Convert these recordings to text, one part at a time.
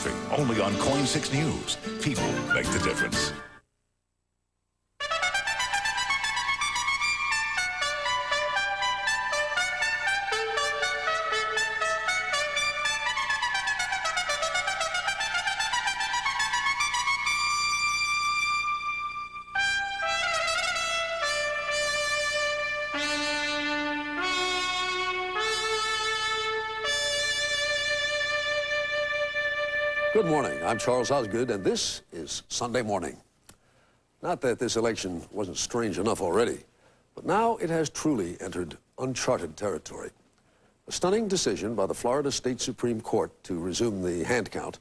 Murphy, only on Coin 6 News. People make the difference. Good morning. I'm Charles Osgood, and this is Sunday Morning. Not that this election wasn't strange enough already, but now it has truly entered uncharted territory. A stunning decision by the Florida State Supreme Court to resume the hand count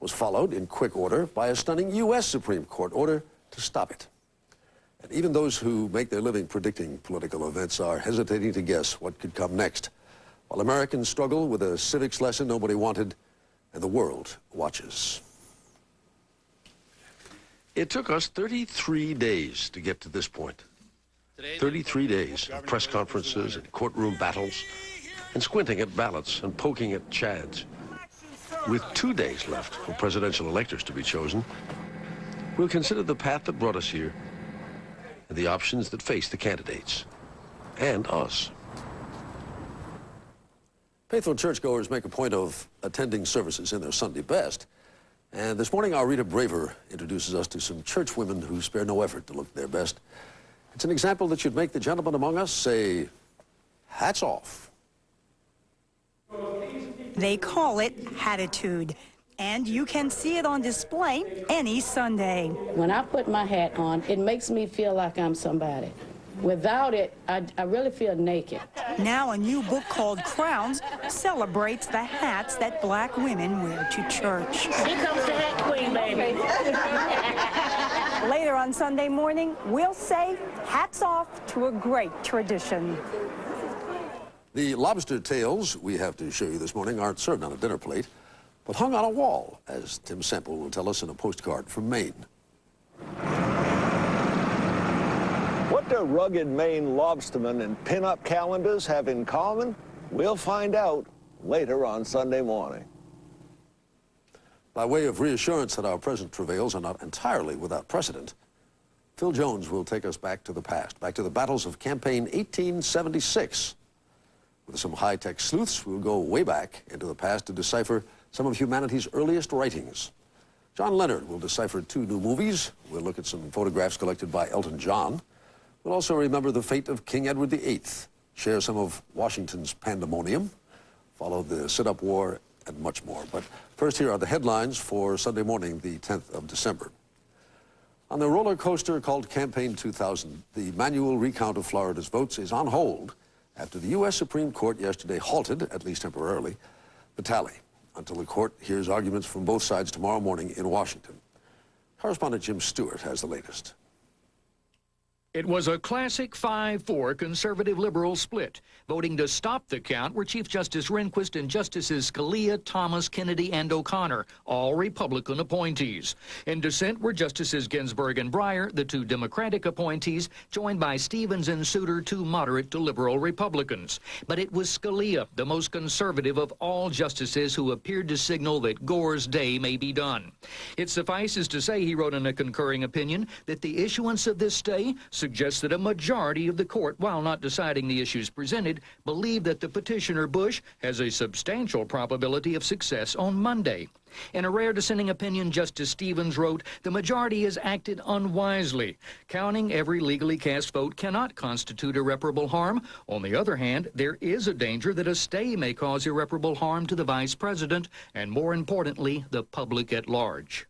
was followed in quick order by a stunning U.S. Supreme Court order to stop it. And even those who make their living predicting political events are hesitating to guess what could come next, while Americans struggle with a civics lesson nobody wanted, and the world watches. It took us 33 days to get to this point. 33 days of press conferences and courtroom battles, and squinting at ballots and poking at chads. With 2 days left for presidential electors to be chosen, we'll consider the path that brought us here and the options that face the candidates and us. Faithful churchgoers make a point of attending services in their Sunday best. And this morning, our Rita Braver introduces us to some churchwomen who spare no effort to look their best. It's an example that should make the gentlemen among us say, hats off. They call it Hatitude, and you can see it on display any Sunday. When I put my hat on, it makes me feel like I'm somebody. Without it, I really feel naked. Now a new book called Crowns celebrates the hats that black women wear to church. Here comes the hat queen, baby. Later on Sunday morning, we'll say hats off to a great tradition. The lobster tails we have to show you this morning aren't served on a dinner plate, but hung on a wall, as Tim Semple will tell us in a postcard from Maine. What do rugged Maine lobstermen and pin-up calendars have in common? We'll find out later on Sunday morning. By way of reassurance that our present travails are not entirely without precedent, Phil Jones will take us back to the past, back to the battles of Campaign 1876. With some high-tech sleuths, we'll go way back into the past to decipher some of humanity's earliest writings. John Leonard will decipher 2 new movies. We'll look at some photographs collected by Elton John. We'll also remember the fate of King Edward VIII, share some of Washington's pandemonium, follow the sit-up war, and much more. But first, here are the headlines for Sunday morning, the 10th of December. On the roller coaster called Campaign 2000, the manual recount of Florida's votes is on hold after the U.S. Supreme Court yesterday halted, at least temporarily, the tally until the court hears arguments from both sides tomorrow morning in Washington. Correspondent Jim Stewart has the latest. It was a classic 5-4 conservative-liberal split. Voting to stop the count were Chief Justice Rehnquist and Justices Scalia, Thomas, Kennedy, and O'Connor, all Republican appointees. In dissent were Justices Ginsburg and Breyer, the 2 Democratic appointees, joined by Stevens and Souter, 2 moderate to liberal Republicans. But it was Scalia, the most conservative of all justices, who appeared to signal that Gore's day may be done. It suffices to say, he wrote in a concurring opinion, that the issuance of this stay suggests that a majority of the court, while not deciding the issues presented, believe that the petitioner Bush has a substantial probability of success on Monday. In a rare dissenting opinion, Justice Stevens wrote, the majority has acted unwisely. Counting every legally cast vote cannot constitute irreparable harm. On the other hand, there is a danger that a stay may cause irreparable harm to the vice president and, more importantly, the public at large.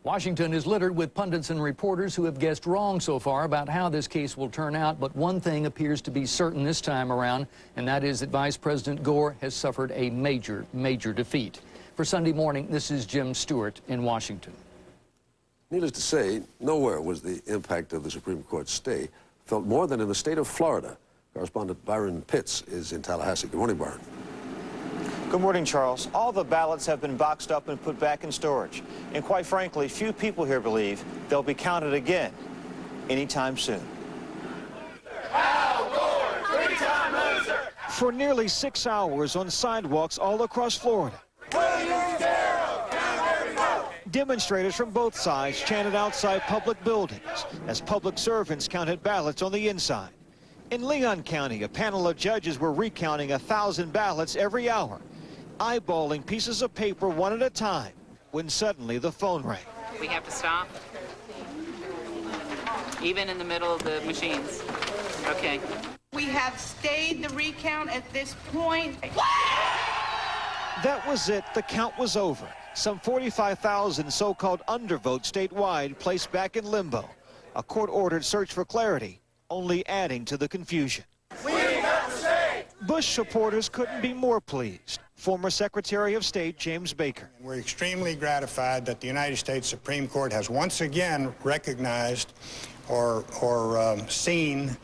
Washington is littered with pundits and reporters who have guessed wrong so far about how this case will turn out, but one thing appears to be certain this time around, and that is that Vice President Gore has suffered a major, major defeat. For Sunday morning, this is Jim Stewart in Washington. Needless to say, nowhere was the impact of the Supreme Court's stay felt more than in the state of Florida. Correspondent Byron Pitts is in Tallahassee. Good morning, Byron. Good morning, Charles. All the ballots have been boxed up and put back in storage. And quite frankly, few people here believe they'll be counted again anytime soon. Al Gore, three-time loser! For nearly 6 hours on sidewalks all across Florida. William Darrell! Demonstrators from both sides chanted outside public buildings as public servants counted ballots on the inside. In Leon County, a panel of judges were recounting 1,000 ballots every hour, eyeballing pieces of paper one at a time, when suddenly the phone rang. We have to stop, even in the middle of the machines. Okay. We have stayed the recount at this point. That was it. The count was over. Some 45,000 so-called undervotes statewide placed back in limbo. A court-ordered search for clarity, only adding to the confusion. We got to stay! Bush supporters couldn't be more pleased. Former Secretary of State James Baker. We're extremely gratified that the United States Supreme Court has once again recognized or seen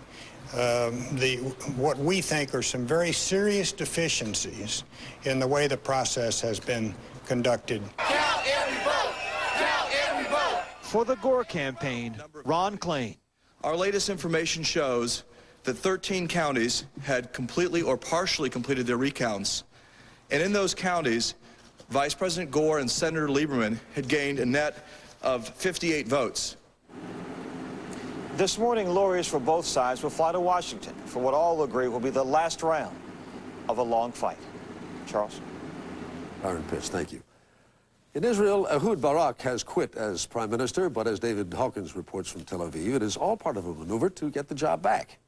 what we think are some very serious deficiencies in the way the process has been conducted. Count every vote! Count every vote! For the Gore campaign, Ron Klain. Our latest information shows that 13 counties had completely or partially completed their recounts. And in those counties, Vice President Gore and Senator Lieberman had gained a net of 58 votes. This morning, lawyers for both sides will fly to Washington for what all agree will be the last round of a long fight. Charles? Aaron Pitts, thank you. In Israel, Ehud Barak has quit as prime minister, but as David Hawkins reports from Tel Aviv, it is all part of a maneuver to get the job back.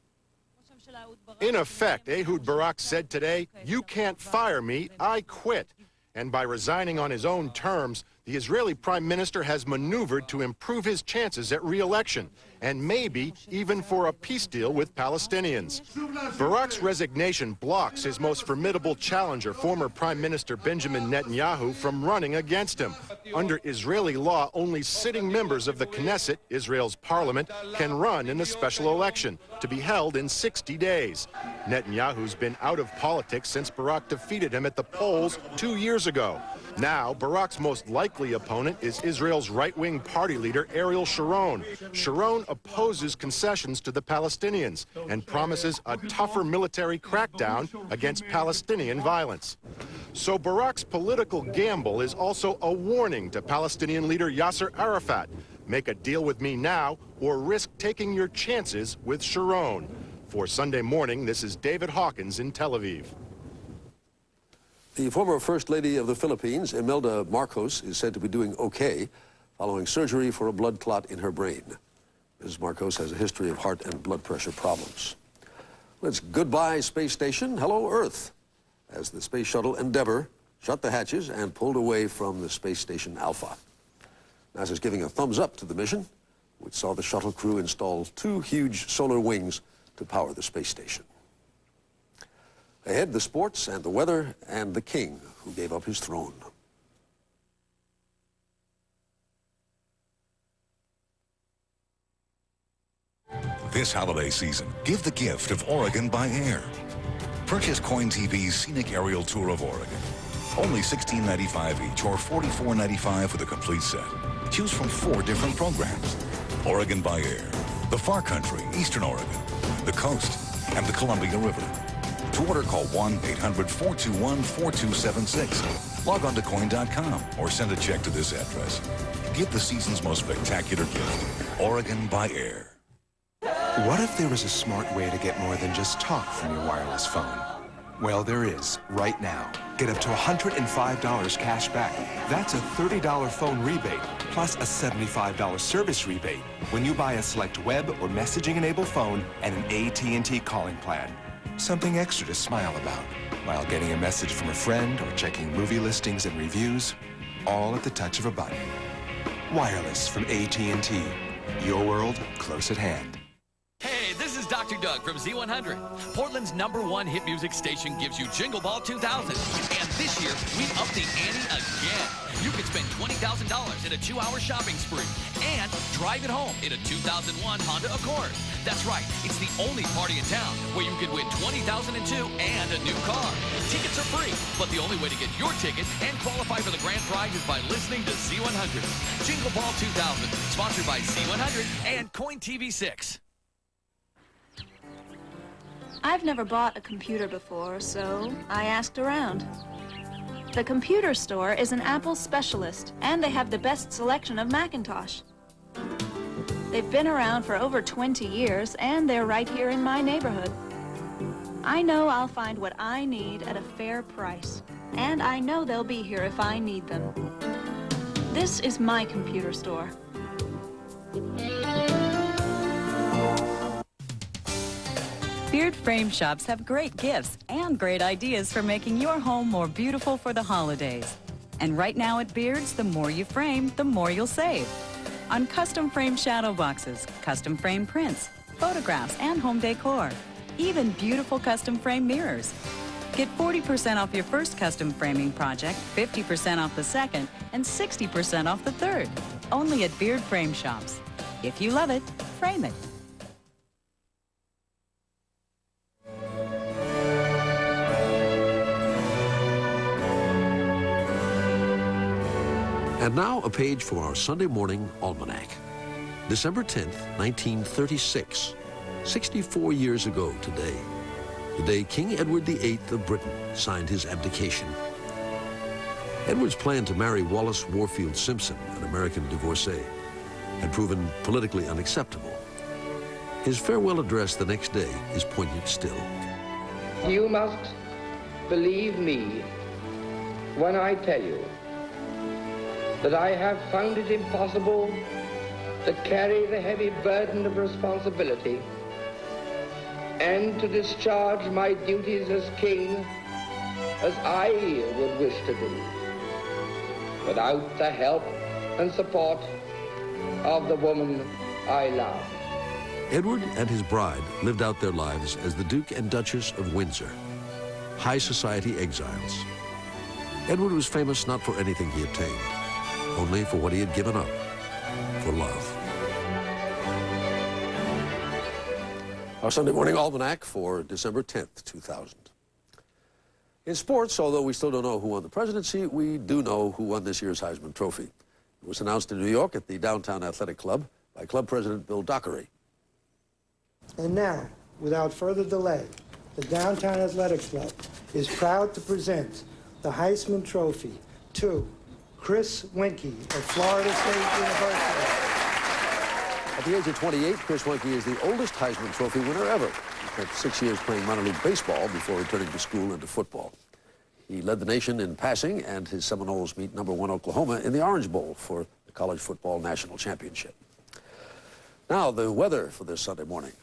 In effect, Ehud Barak said today, "You can't fire me, I quit." And by resigning on his own terms, the Israeli prime minister has maneuvered to improve his chances at re-election, and maybe even for a peace deal with Palestinians. Barak's resignation blocks his most formidable challenger, former Prime Minister Benjamin Netanyahu, from running against him. Under Israeli law, only sitting members of the Knesset, Israel's parliament, can run in a special election, to be held in 60 days. Netanyahu's been out of politics since Barak defeated him at the polls 2 years ago. Now, Barak's most likely opponent is Israel's right-wing party leader, Ariel Sharon. Sharon opposes concessions to the Palestinians and promises a tougher military crackdown against Palestinian violence. So Barak's political gamble is also a warning to Palestinian leader Yasser Arafat. Make a deal with me now or risk taking your chances with Sharon. For Sunday Morning, this is David Hawkins in Tel Aviv. The former First Lady of the Philippines, Imelda Marcos, is said to be doing okay following surgery for a blood clot in her brain. Ms. Marcos has a history of heart and blood pressure problems. Let's goodbye, space station. Hello, Earth, as the space shuttle Endeavour shut the hatches and pulled away from the space station Alpha. NASA's giving a thumbs up to the mission, which saw the shuttle crew install 2 huge solar wings to power the space station. Ahead, the sports and the weather and the king who gave up his throne. This holiday season, give the gift of Oregon by Air. Purchase Coin TV's scenic aerial tour of Oregon. Only $16.95 each or $44.95 with a complete set. Choose from 4 different programs. Oregon by Air, the Far Country, Eastern Oregon, the Coast, and the Columbia River. To order, call 1-800-421-4276. Log on to coin.com or send a check to this address. Give the season's most spectacular gift, Oregon by Air. What if there was a smart way to get more than just talk from your wireless phone? Well, there is, right now. Get up to $105 cash back. That's a $30 phone rebate, plus a $75 service rebate when you buy a select web or messaging-enabled phone and an AT&T calling plan. Something extra to smile about while getting a message from a friend or checking movie listings and reviews, all at the touch of a button. Wireless from AT&T. Your world close at hand. Hey, this is Dr. Doug from Z100. Portland's #1 hit music station gives you Jingle Ball 2000. And this year, we upped the ante again. You can spend $20,000 in a 2-hour shopping spree and drive it home in a 2001 Honda Accord. That's right, it's the only party in town where you can win $20,002 and a new car. Tickets are free, but the only way to get your ticket and qualify for the grand prize is by listening to Z100. Jingle Ball 2000, sponsored by Z100 and Coin TV 6. I've never bought a computer before, so I asked around. The computer store is an Apple specialist, and they have the best selection of Macintosh. They've been around for over 20 years, and they're right here in my neighborhood. I know I'll find what I need at a fair price, and I know they'll be here if I need them. This is my computer store. Beard frame shops have great gifts and great ideas for making your home more beautiful for the holidays. And right now at Beard's, the more you frame, the more you'll save. On custom frame shadow boxes, custom frame prints, photographs, and home decor. Even beautiful custom frame mirrors. Get 40% off your first custom framing project, 50% off the second, and 60% off the third. Only at Beard Frame Shops. If you love it, frame it. And now a page for our Sunday morning almanac. December 10th, 1936, 64 years ago today, the day King Edward VIII of Britain signed his abdication. Edward's plan to marry Wallis Warfield Simpson, an American divorcee, had proven politically unacceptable. His farewell address the next day is poignant still. You must believe me when I tell you that I have found it impossible to carry the heavy burden of responsibility and to discharge my duties as king as I would wish to do without the help and support of the woman I love. Edward and his bride lived out their lives as the Duke and Duchess of Windsor, high society exiles. Edward was famous not for anything he obtained, only for what he had given up, for love. Our Sunday morning almanac for December 10th, 2000. In sports, although we still don't know who won the presidency, we do know who won this year's Heisman Trophy. It was announced in New York at the Downtown Athletic Club by club president Bill Dockery. And now, without further delay, the Downtown Athletic Club is proud to present the Heisman Trophy to Chris Winkie of Florida State University. At the age of 28, Chris Winkie is the oldest Heisman Trophy winner ever. He spent 6 years playing minor league baseball before returning to school and to football. He led the nation in passing, and his Seminoles beat #1 Oklahoma in the Orange Bowl for the College Football National Championship. Now, the weather for this Sunday morning.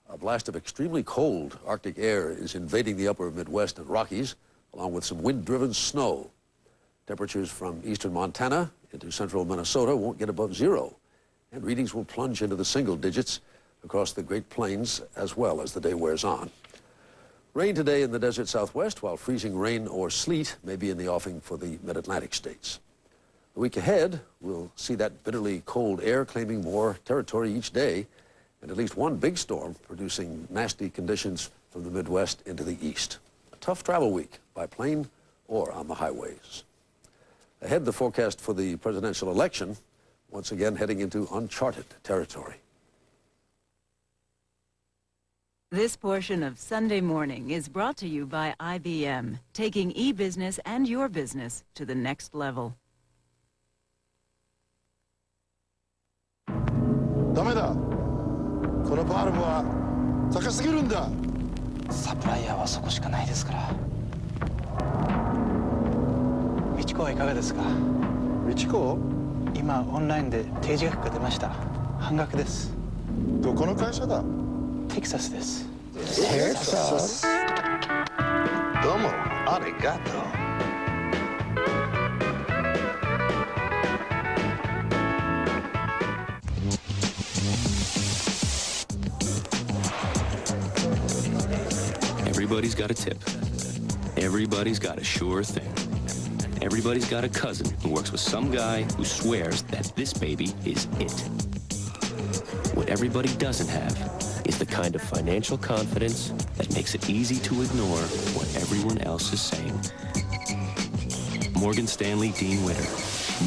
A blast of extremely cold Arctic air is invading the upper Midwest and Rockies, along with some wind-driven snow. Temperatures from eastern Montana into central Minnesota won't get above zero, and readings will plunge into the single digits across the Great Plains as well as the day wears on. Rain today in the desert Southwest, while freezing rain or sleet may be in the offing for the mid-Atlantic states. The week ahead, we'll see that bitterly cold air claiming more territory each day, and at least one big storm producing nasty conditions from the Midwest into the east. A tough travel week by plane or on the highways. Ahead, the forecast for the presidential election, once again heading into uncharted territory. This portion of Sunday Morning is brought to you by IBM, taking e-business and your business to the next level. ダメだ。このバルブは高すぎるんだ。サプライヤーはそこしかないですから。美智子はいかがですか。美智子？今オンラインで提示額が出ました。半額です。どこの会社だ？テキサスです。テキサス？どうもありがとう。Everybody's got a tip. Everybody's got a sure thing. Everybody's got a cousin who works with some guy who swears that this baby is it. What everybody doesn't have is the kind of financial confidence that makes it easy to ignore what everyone else is saying. Morgan Stanley Dean Witter.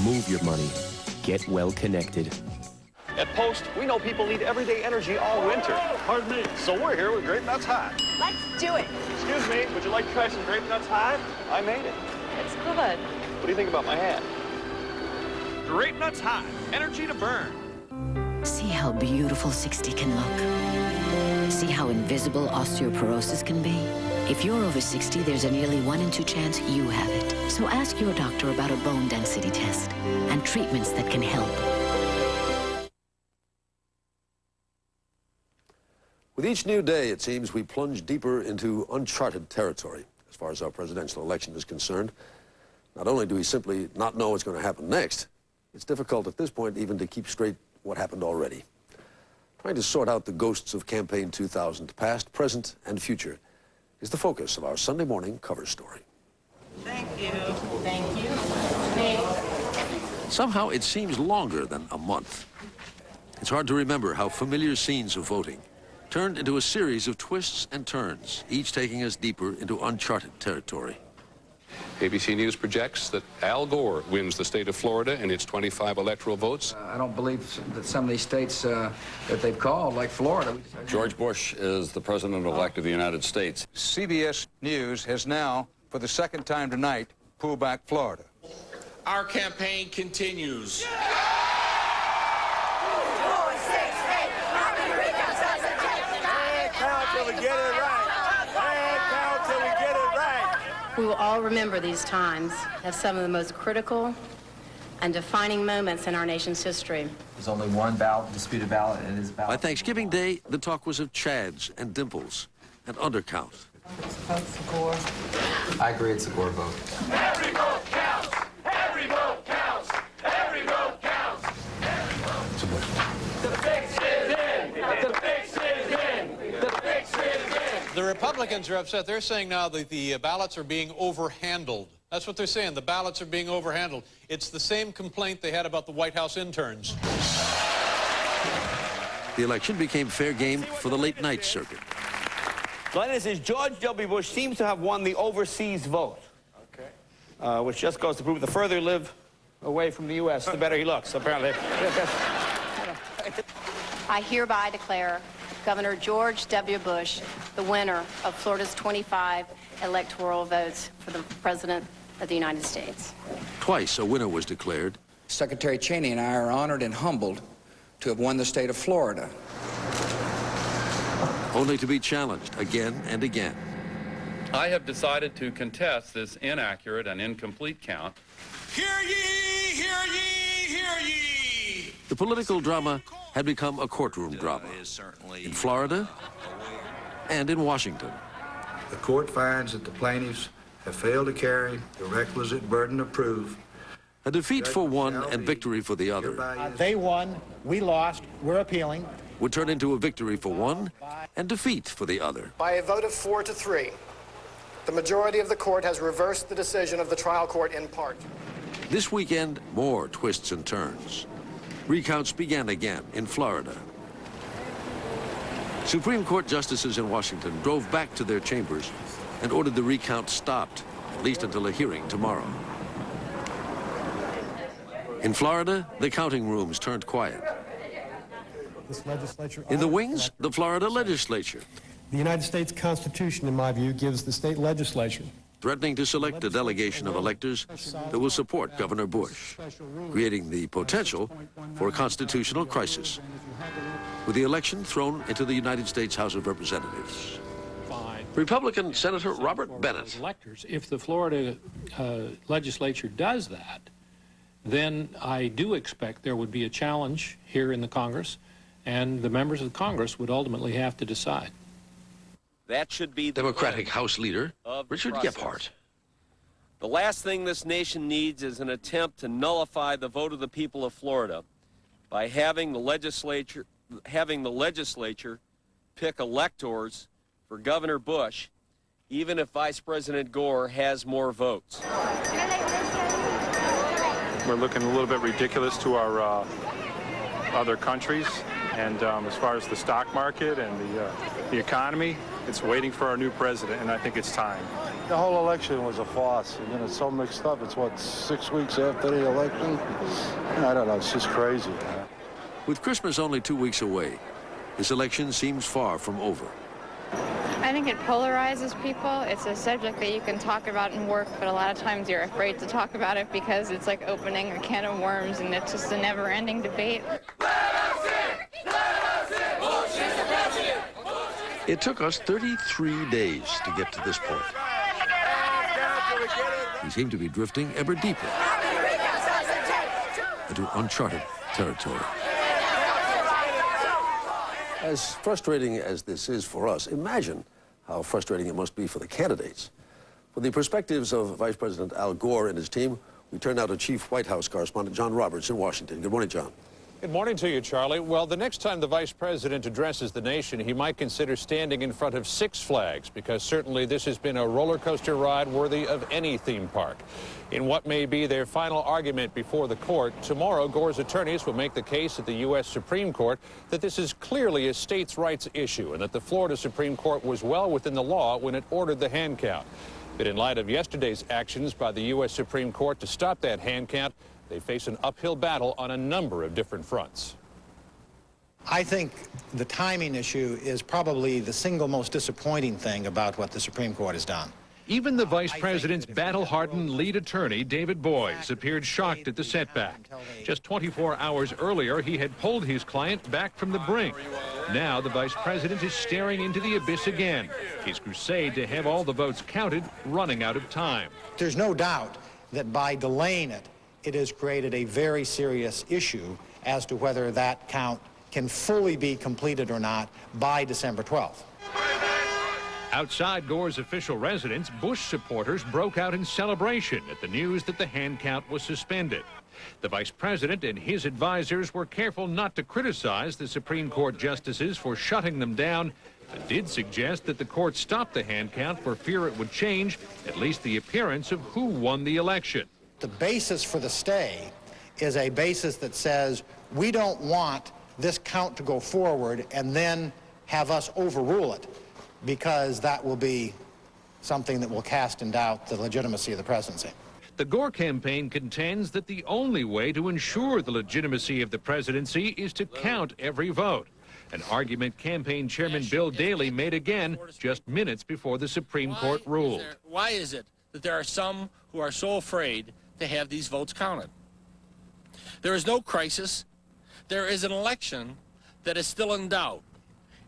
Move your money. Get well connected. At Post, we know people need everyday energy all winter. Pardon me. So we're here with Grape Nuts Hot. Let's do it. Excuse me, would you like to try some Grape Nuts Hot? I made it. It's good. What do you think about my hat? Grape nuts high, energy to burn. See how beautiful 60 can look? See how invisible osteoporosis can be? If you're over 60, there's a nearly 1 in 2 chance you have it. So ask your doctor about a bone density test and treatments that can help. With each new day, it seems, we plunge deeper into uncharted territory as far as our presidential election is concerned. Not only do we simply not know what's going to happen next, it's difficult at this point even to keep straight what happened already. Trying to sort out the ghosts of campaign 2000, past, present, and future, is the focus of our Sunday morning cover story. Thank you. Thank you. Somehow it seems longer than a month. It's hard to remember how familiar scenes of voting turned into a series of twists and turns, each taking us deeper into uncharted territory. ABC News projects that Al Gore wins the state of Florida in its 25 electoral votes. I don't believe that some of these states that they've called, like Florida. George Bush is the president-elect of the United States. CBS News has now, for the second time tonight, pulled back Florida. Our campaign continues. We will all remember these times as some of the most critical and defining moments in our nation's history. There's only one ballot, disputed ballot, and it is ballot. By Thanksgiving Day, the talk was of Chads and Dimples and undercount. Gore. I agree it's a Gore vote. Every vote counts. Every vote counts. Every vote counts. It's a Bush. The fix is in. The fix is in. The fix is in. The Republicans are upset. They're saying now that the ballots are being overhandled. That's what they're saying. The ballots are being overhandled. It's the same complaint they had about the White House interns. The election became fair game for the late night circuit. Glenn says George W. Bush seems to have won the overseas vote. Okay. Which just goes to prove the further you live away from the U.S., the better he looks, apparently. I hereby declare Governor George W. Bush the winner of Florida's 25 electoral votes for the President of the United States. Twice a winner was declared. Secretary Cheney and I are honored and humbled to have won the state of Florida. Only to be challenged again and again. I have decided to contest this inaccurate and incomplete count. Hear ye, hear ye, hear ye. The political drama had become a courtroom drama in Florida and in Washington. The court finds that the plaintiffs have failed to carry the requisite burden of proof. A defeat for one and victory for the other. They won, we lost, we're appealing. Would turn into a victory for one and defeat for the other. By a vote of 4-3, the majority of the court has reversed the decision of the trial court in part. This weekend, more twists and turns. Recounts began again in Florida. Supreme Court justices in Washington drove back to their chambers and ordered the recount stopped, at least until a hearing tomorrow. In Florida, the counting rooms turned quiet. In the wings, the Florida legislature. The United States Constitution, in my view, gives the state legislature threatening to select a delegation of electors that will support Governor Bush, creating the potential for a constitutional crisis, with the election thrown into the United States House of Representatives. Republican Senator Robert Bennett. Electors, if the Florida legislature does that, then I do expect there would be a challenge here in the Congress, and the members of the Congress would ultimately have to decide. That should be the Democratic House Leader Richard process. Gephardt. The last thing this nation needs is an attempt to nullify the vote of the people of Florida by having the legislature pick electors for Governor Bush, even if Vice President Gore has more votes. We're looking a little bit ridiculous to our other countries, and as far as the stock market and the economy, it's waiting for our new president, and I think it's time. The whole election was a farce, and then it's so mixed up. It's, what, 6 weeks after the election? I don't know, it's just crazy. With Christmas only 2 weeks away, this election seems far from over. I think it polarizes people. It's a subject that you can talk about in work, but a lot of times you're afraid to talk about it because it's like opening a can of worms, and it's just a never-ending debate. It took us 33 days to get to this point. We seem to be drifting ever deeper into uncharted territory. As frustrating as this is for us, imagine how frustrating it must be for the candidates. For the perspectives of Vice President Al Gore and his team, we turn now to Chief White House correspondent John Roberts in Washington. Good morning, John. Good morning to you, Charlie. Well, the next time the vice president addresses the nation, he might consider standing in front of Six Flags, because certainly this has been a roller coaster ride worthy of any theme park. In what may be their final argument before the court, tomorrow Gore's attorneys will make the case at the U.S. Supreme Court that this is clearly a states' rights issue and that the Florida Supreme Court was well within the law when it ordered the hand count. But in light of yesterday's actions by the U.S. Supreme Court to stop that hand count, they face an uphill battle on a number of different fronts. I think the timing issue is probably the single most disappointing thing about what the Supreme Court has done. Even the vice president's battle-hardened lead attorney, David Boies, appeared shocked at the setback. Just 24 hours earlier, he had pulled his client back from the brink. Now the vice president is staring into the abyss again, his crusade to have all the votes counted running out of time. There's no doubt that by delaying it, it has created a very serious issue as to whether that count can fully be completed or not by December 12th. Outside Gore's official residence, Bush supporters broke out in celebration at the news that the hand count was suspended. The vice president and his advisors were careful not to criticize the Supreme Court justices for shutting them down, but did suggest that the court stop the hand count for fear it would change at least the appearance of who won the election. The basis for the stay is a basis that says we don't want this count to go forward and then have us overrule it, because that will be something that will cast in doubt the legitimacy of the presidency. The Gore campaign contends that the only way to ensure the legitimacy of the presidency is to count every vote, an argument campaign chairman Bill Daley made again just minutes before the Supreme Court ruled. Why is it that there are some who are so afraid to have these votes counted? There is no crisis. There is an election that is still in doubt,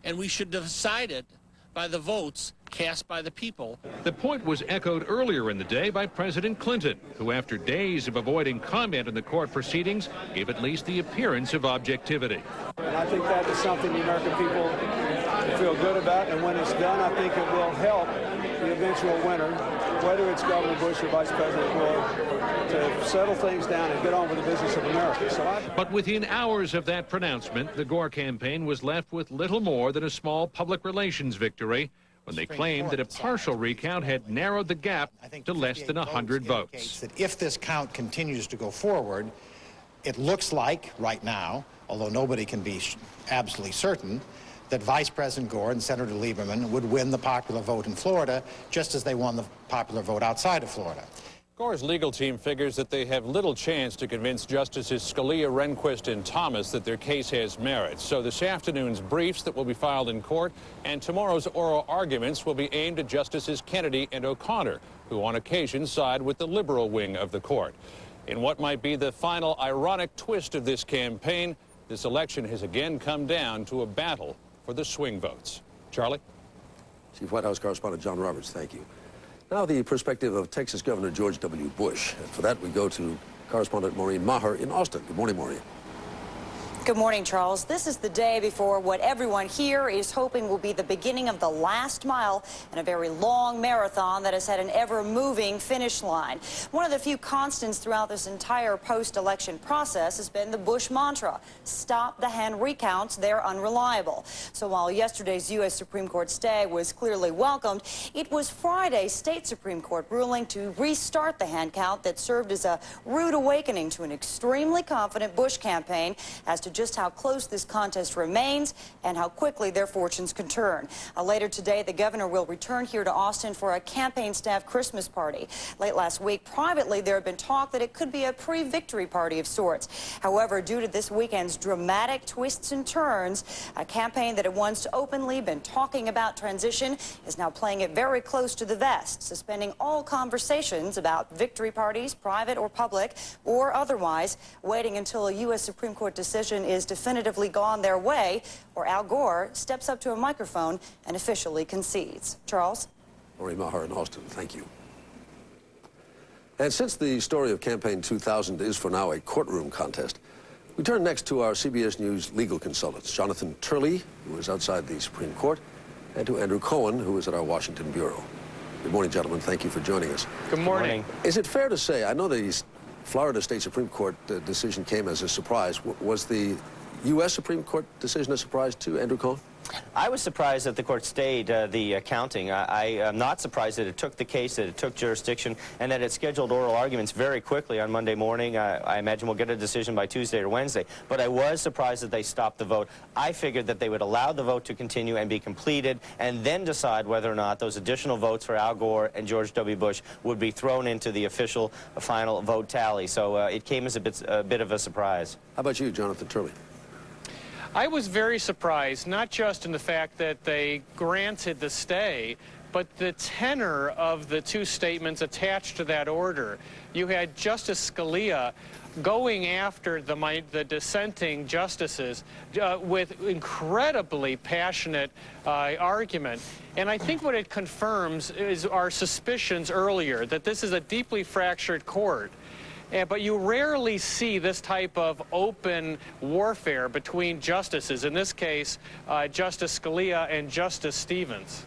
and we should decide it by the votes cast by the people. The point was echoed earlier in the day by President Clinton, who after days of avoiding comment in the court proceedings gave at least the appearance of objectivity. And I think that is something the American people feel good about, and when it's done, I think it will help the eventual winner, whether it's Governor Bush or Vice President Gore, to settle things down and get on with the business of America. But within hours of that pronouncement, the Gore campaign was left with little more than a small public relations victory when they claimed that a partial recount had narrowed the gap to less than 100 votes. That if this count continues to go forward, it looks like right now, although nobody can be absolutely certain, that Vice President Gore and Senator Lieberman would win the popular vote in Florida, just as they won the popular vote outside of Florida. Gore's legal team figures that they have little chance to convince Justices Scalia, Rehnquist, and Thomas that their case has merit. So this afternoon's briefs that will be filed in court and tomorrow's oral arguments will be aimed at Justices Kennedy and O'Connor, who on occasion side with the liberal wing of the court. In what might be the final ironic twist of this campaign, this election has again come down to a battle for the swing votes. Charlie? Chief White House correspondent John Roberts, thank you. Now the perspective of Texas Governor George W. Bush. And for that, we go to correspondent Maureen Maher in Austin. Good morning, Maureen. Good morning, Charles. This is the day before what everyone here is hoping will be the beginning of the last mile in a very long marathon that has had an ever-moving finish line. One of the few constants throughout this entire post-election process has been the Bush mantra: stop the hand recounts, they're unreliable. So while yesterday's U.S. Supreme Court stay was clearly welcomed, it was Friday's state Supreme Court ruling to restart the hand count that served as a rude awakening to an extremely confident Bush campaign as to just how close this contest remains and how quickly their fortunes can turn. Later today, the governor will return here to Austin for a campaign staff Christmas party. Late last week, privately, there had been talk that it could be a pre-victory party of sorts. However, due to this weekend's dramatic twists and turns, a campaign that had once openly been talking about transition is now playing it very close to the vest, suspending all conversations about victory parties, private or public, or otherwise, waiting until a U.S. Supreme Court decision is definitively gone their way, or Al Gore steps up to a microphone and officially concedes. Charles? Maureen Maher in Austin, thank you. And since the story of Campaign 2000 is for now a courtroom contest, we turn next to our CBS News legal consultants, Jonathan Turley, who is outside the Supreme Court, and to Andrew Cohen, who is at our Washington bureau. Good morning, gentlemen. Thank you for joining us. Good morning. Is it fair to say, I know the Florida State Supreme Court decision came as a surprise. Was the U.S. Supreme Court decision a surprise to Andrew Cohen? I was surprised that the court stayed the counting. I am not surprised that it took the case, that it took jurisdiction, and that it scheduled oral arguments very quickly on Monday morning. I imagine we'll get a decision by Tuesday or Wednesday. But I was surprised that they stopped the vote. I figured that they would allow the vote to continue and be completed, and then decide whether or not those additional votes for Al Gore and George W. Bush would be thrown into the official final vote tally. So it came as a bit of a surprise. How about you, Jonathan Turley? I was very surprised, not just in the fact that they granted the stay, but the tenor of the two statements attached to that order. You had Justice Scalia going after the dissenting justices with incredibly passionate argument. And I think what it confirms is our suspicions earlier, that this is a deeply fractured court. But you rarely see this type of open warfare between justices, in this case, Justice Scalia and Justice Stevens.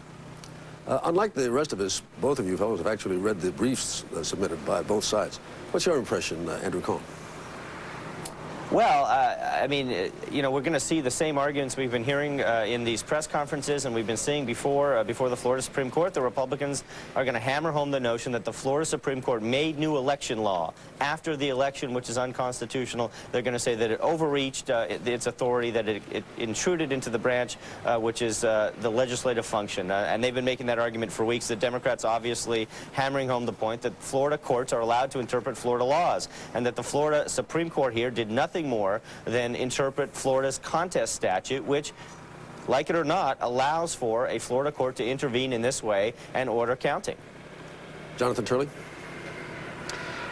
Unlike the rest of us, both of you fellows have actually read the briefs submitted by both sides. What's your impression, Andrew Cohen? Well, I mean, you know, we're going to see the same arguments we've been hearing in these press conferences and we've been seeing before the Florida Supreme Court. The Republicans are going to hammer home the notion that the Florida Supreme Court made new election law after the election, which is unconstitutional. They're going to say that it overreached its authority, that it intruded into the branch, which is the legislative function. And they've been making that argument for weeks. The Democrats obviously hammering home the point that Florida courts are allowed to interpret Florida laws, and that the Florida Supreme Court here did nothing more than interpret Florida's contest statute, which, like it or not, allows for a Florida court to intervene in this way and order counting. Jonathan Turley?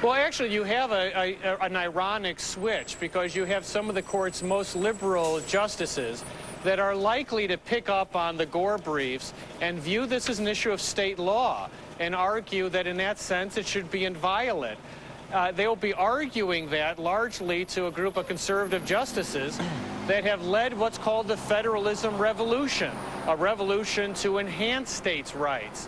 Well, actually, you have an ironic switch, because you have some of the court's most liberal justices that are likely to pick up on the Gore briefs and view this as an issue of state law and argue that in that sense it should be inviolate. They'll be arguing that largely to a group of conservative justices that have led what's called the federalism revolution, a revolution to enhance states' rights.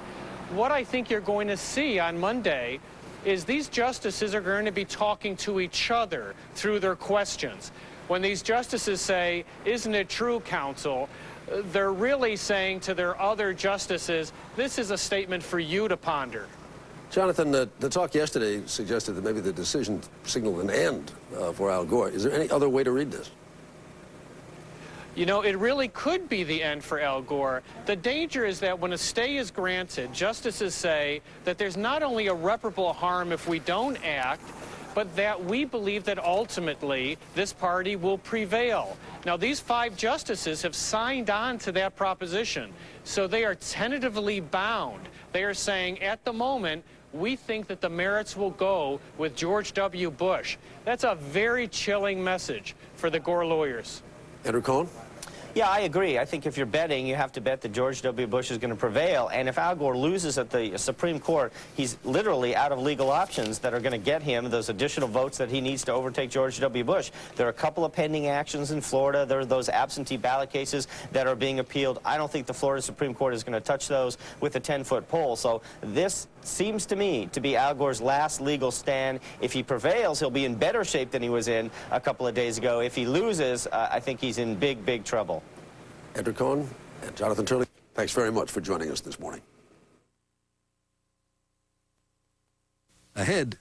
What I think you're going to see on Monday is these justices are going to be talking to each other through their questions. When these justices say, "Isn't it true, counsel?" they're really saying to their other justices, "This is a statement for you to ponder." Jonathan, the talk yesterday suggested that maybe the decision signaled an end for Al Gore. Is there any other way to read this? You know, it really could be the end for Al Gore. The danger is that when a stay is granted, justices say that there's not only irreparable harm if we don't act, but that we believe that ultimately this party will prevail. Now, these 5 justices have signed on to that proposition, so they are tentatively bound. They are saying, at the moment, we think that the merits will go with George W. Bush. That's a very chilling message for the Gore lawyers. Andrew Cohen? Yeah, I agree. I think if you're betting, you have to bet that George W. Bush is going to prevail. And if Al Gore loses at the Supreme Court, he's literally out of legal options that are going to get him those additional votes that he needs to overtake George W. Bush. There are a couple of pending actions in Florida. There are those absentee ballot cases that are being appealed. I don't think the Florida Supreme Court is going to touch those with a 10-foot pole. So this seems to me to be Al Gore's last legal stand. If he prevails, he'll be in better shape than he was in a couple of days ago. If he loses, I think he's in big, big trouble. Andrew Cohen and Jonathan Turley, thanks very much for joining us this morning. Ahead.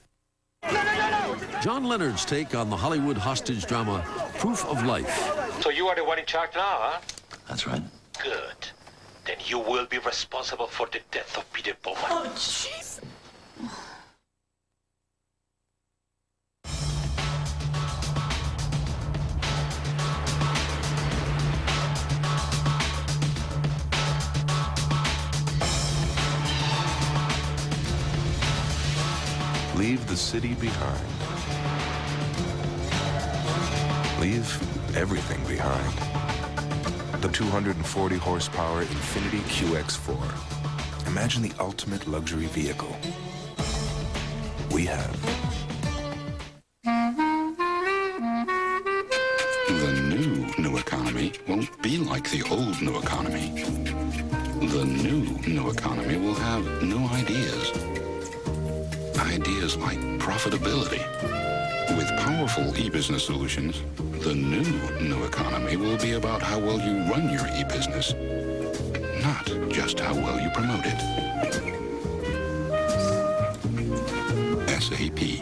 No! John Leonard's take on the Hollywood hostage drama, Proof of Life. So you are the one in charge now, huh? That's right. Good. Then you will be responsible for the death of Peter Bowman. Oh, jeez. Leave the city behind. Leave everything behind. The 240 horsepower Infiniti QX4. Imagine the ultimate luxury vehicle. We have. The new economy won't be like the old new economy. The new economy will have new ideas. Ideas like profitability. With powerful e-business solutions, the new economy will be about how well you run your e-business, not just how well you promote it. SAP.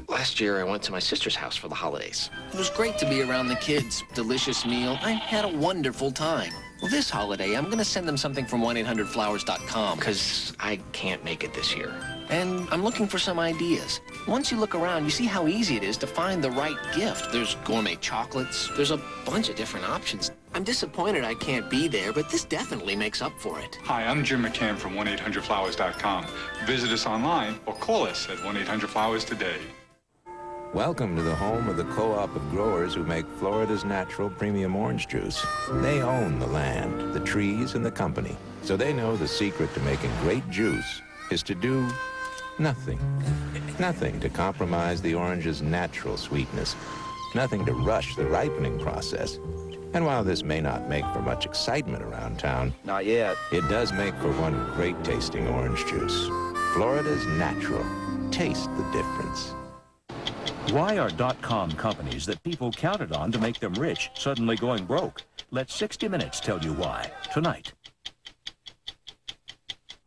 Last year, I went to my sister's house for the holidays. It was great to be around the kids. Delicious meal. I had a wonderful time. Well, this holiday, I'm going to send them something from 1-800-Flowers.com because I can't make it this year. And I'm looking for some ideas. Once you look around, you see how easy it is to find the right gift. There's gourmet chocolates. There's a bunch of different options. I'm disappointed I can't be there, but this definitely makes up for it. Hi, I'm Jim McCann from 1-800-Flowers.com. Visit us online or call us at 1-800-Flowers today. Welcome to the home of the co-op of growers who make Florida's natural premium orange juice. They own the land, the trees, and the company, so they know the secret to making great juice is to do nothing. Nothing to compromise the orange's natural sweetness. Nothing to rush the ripening process. And while this may not make for much excitement around town, Not yet. it does make for one great tasting orange juice. Florida's natural. Taste the difference. Why are .com companies that people counted on to make them rich suddenly going broke? Let 60 Minutes tell you why, tonight.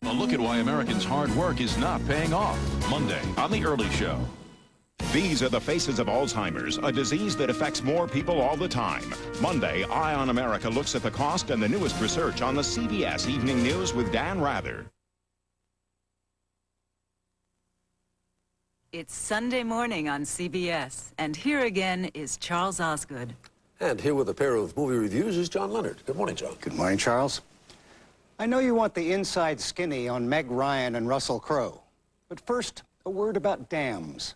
A look at why Americans' hard work is not paying off. Monday on The Early Show. These are the faces of Alzheimer's, a disease that affects more people all the time. Monday, Eye on America looks at the cost and the newest research on the CBS Evening News with Dan Rather. It's Sunday morning on CBS, and here again is Charles Osgood. And here with a pair of movie reviews is John Leonard. Good morning, John. Good morning, Charles. I know you want the inside skinny on Meg Ryan and Russell Crowe. But first, a word about dams.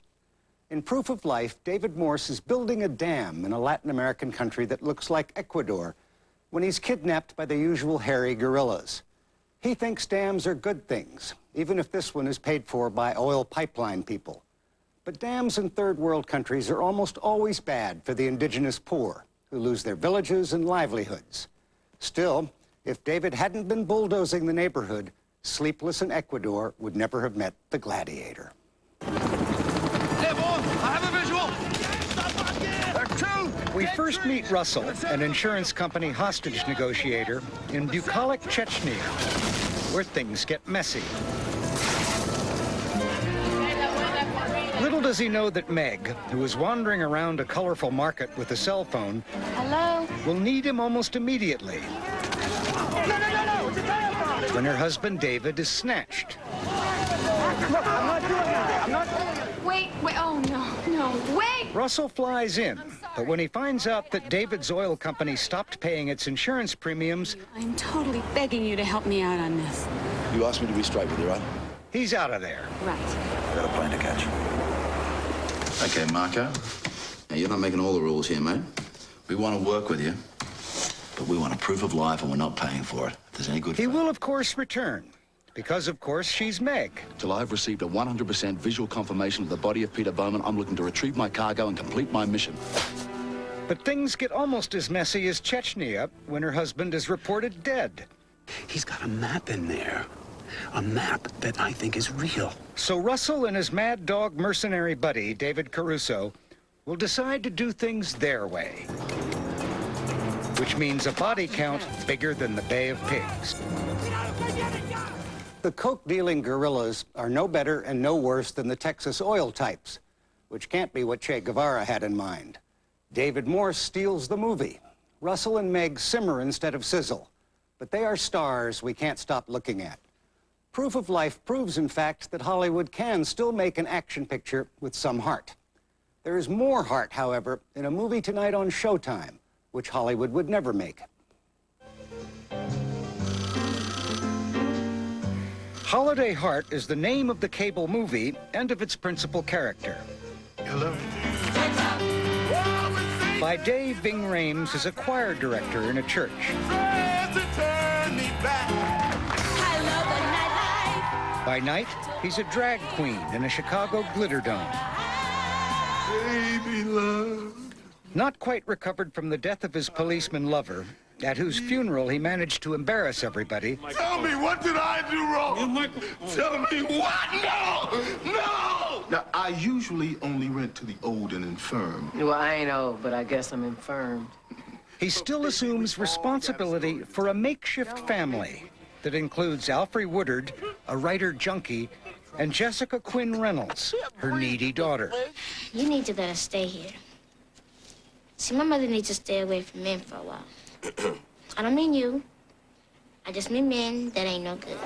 In Proof of Life, David Morse is building a dam in a Latin American country that looks like Ecuador when he's kidnapped by the usual hairy gorillas. He thinks dams are good things, even if this one is paid for by oil pipeline people. But dams in third world countries are almost always bad for the indigenous poor, who lose their villages and livelihoods. Still, if David hadn't been bulldozing the neighborhood, Sleepless in Ecuador would never have met the gladiator. Hey, boy, I have a visual. There are two. We first meet Russell, an insurance company hostage negotiator in bucolic Chechnya, where things get messy. Little does he know that Meg, who is wandering around a colorful market with a cell phone, will need him almost immediately. No, it's a telephone. When her husband David is snatched. Look, I'm not doing anything. I'm not. Wait, oh no, wait! Russell flies in, but when he finds out that David's oil company stopped paying its insurance premiums... I'm totally begging you to help me out on this. You asked me to be straight with you, right? He's out of there. Right. I've got a plane to catch. Okay, Marco. Now, you're not making all the rules here, mate. We want to work with you, but we want a proof of life, and we're not paying for it. If there's any good... He will, of course, return. Because, of course, she's Meg. Till I've received a 100% visual confirmation of the body of Peter Bowman, I'm looking to retrieve my cargo and complete my mission. But things get almost as messy as Chechnya when her husband is reported dead. He's got a map in there. A map that I think is real. So Russell and his mad dog mercenary buddy, David Caruso, will decide to do things their way. Which means a body count bigger than the Bay of Pigs. The coke-dealing guerrillas are no better and no worse than the Texas oil types. which can't be what Che Guevara had in mind. David Morse steals the movie. Russell and Meg simmer instead of sizzle. But they are stars we can't stop looking at. Proof of Life proves, in fact, that Hollywood can still make an action picture with some heart. There is more heart, however, in a movie tonight on Showtime, which Hollywood would never make. Holiday Heart is the name of the cable movie and of its principal character. Hello. By day, Ving Rhames is a choir director in a church. By night, he's a drag queen in a Chicago glitter dome. Baby love. Not quite recovered from the death of his policeman lover, at whose funeral he managed to embarrass everybody. Tell me, what did I do wrong? Tell me what? No! No! Now, I usually only rent to the old and infirm. Well, I ain't old, but I guess I'm infirmed. He still assumes responsibility for a makeshift family that includes Alfre Woodard, a writer junkie, and Jessica Quinn Reynolds, her needy daughter. You need to let us stay here. See, my mother needs to stay away from men for a while. I don't mean you. I just mean men that ain't no good.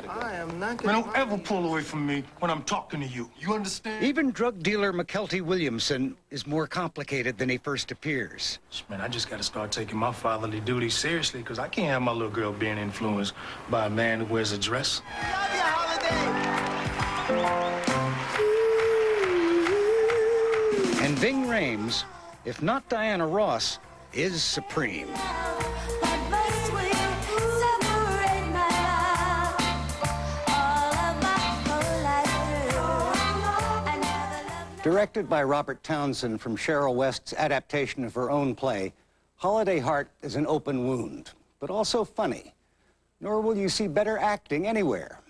I am not gonna... Man, don't ever pull away from me when I'm talking to you. You understand? Even drug dealer McKelty Williamson is more complicated than he first appears. Man, I just gotta start taking my fatherly duties seriously, because I can't have my little girl being influenced by a man who wears a dress. And Ving Rhames, if not Diana Ross, is supreme. Directed by Robert Townsend from Cheryl West's adaptation of her own play, Holiday Heart is an open wound, but also funny. Nor will you see better acting anywhere.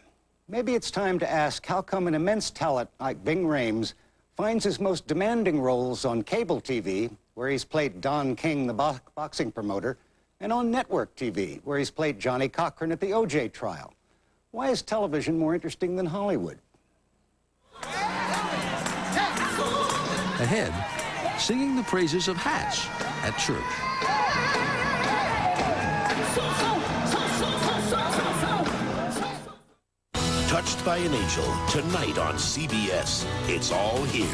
Maybe it's time to ask how come an immense talent like Ving Rhames finds his most demanding roles on cable TV, where he's played Don King, the boxing promoter, and on network TV, where he's played Johnny Cochran at the O.J. trial. Why is television more interesting than Hollywood? Ahead, singing the praises of hats at church. Touched by an Angel, tonight on CBS. It's all here.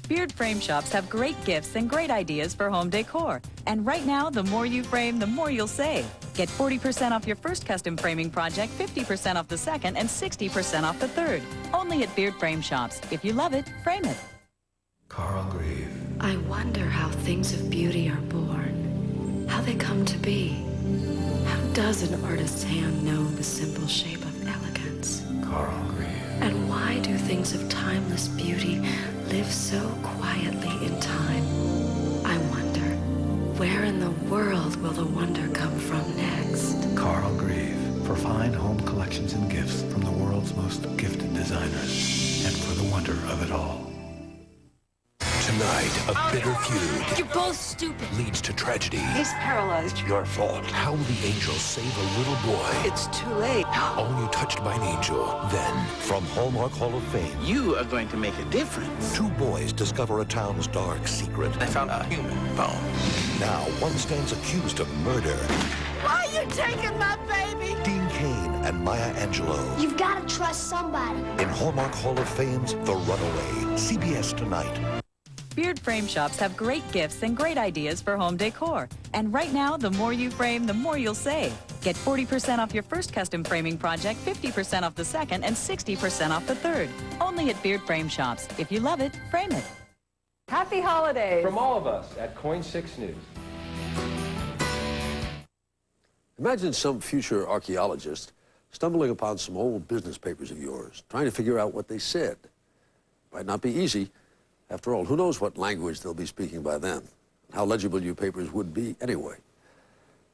Beard frame shops have great gifts and great ideas for home decor. And right now, the more you frame, the more you'll save. Get 40% off your first custom framing project, 50% off the second, and 60% off the third. Only at Beard Frame Shops. If you love it, frame it. Carl Grieve. I wonder how things of beauty are born, how they come to be. How does an artist's hand know the simple shape of elegance? Carl Grieve. And why do things of timeless beauty live so quietly in time? I wonder, where in the world will the wonder come from next? Carl Grieve, for fine home collections and gifts from the world's most gifted designers, and for the wonder of it all. Tonight, a bitter feud You're both stupid. leads to tragedy. He's paralyzed. Your fault. How will the angel save a little boy? It's too late. All You Touched by an Angel. Then, from Hallmark Hall of Fame, You are going to make a difference. two boys discover a town's dark secret. They found a human bone. Now, one stands accused of murder. Why are you taking my baby? Dean Cain and Maya Angelou. You've got to trust somebody. In Hallmark Hall of Fame's The Runaway. CBS tonight. Beard frame shops have great gifts and great ideas for home decor. And right now, the more you frame, the more you'll save. Get 40% off your first custom framing project, 50% off the second, and 60% off the third. Only at Beard Frame Shops. If you love it, frame it. Happy holidays. From all of us at Coin 6 News. Imagine some future archaeologist stumbling upon some old business papers of yours, trying to figure out what they said. Might not be easy. After all, who knows what language they'll be speaking by then, and how legible your papers would be anyway.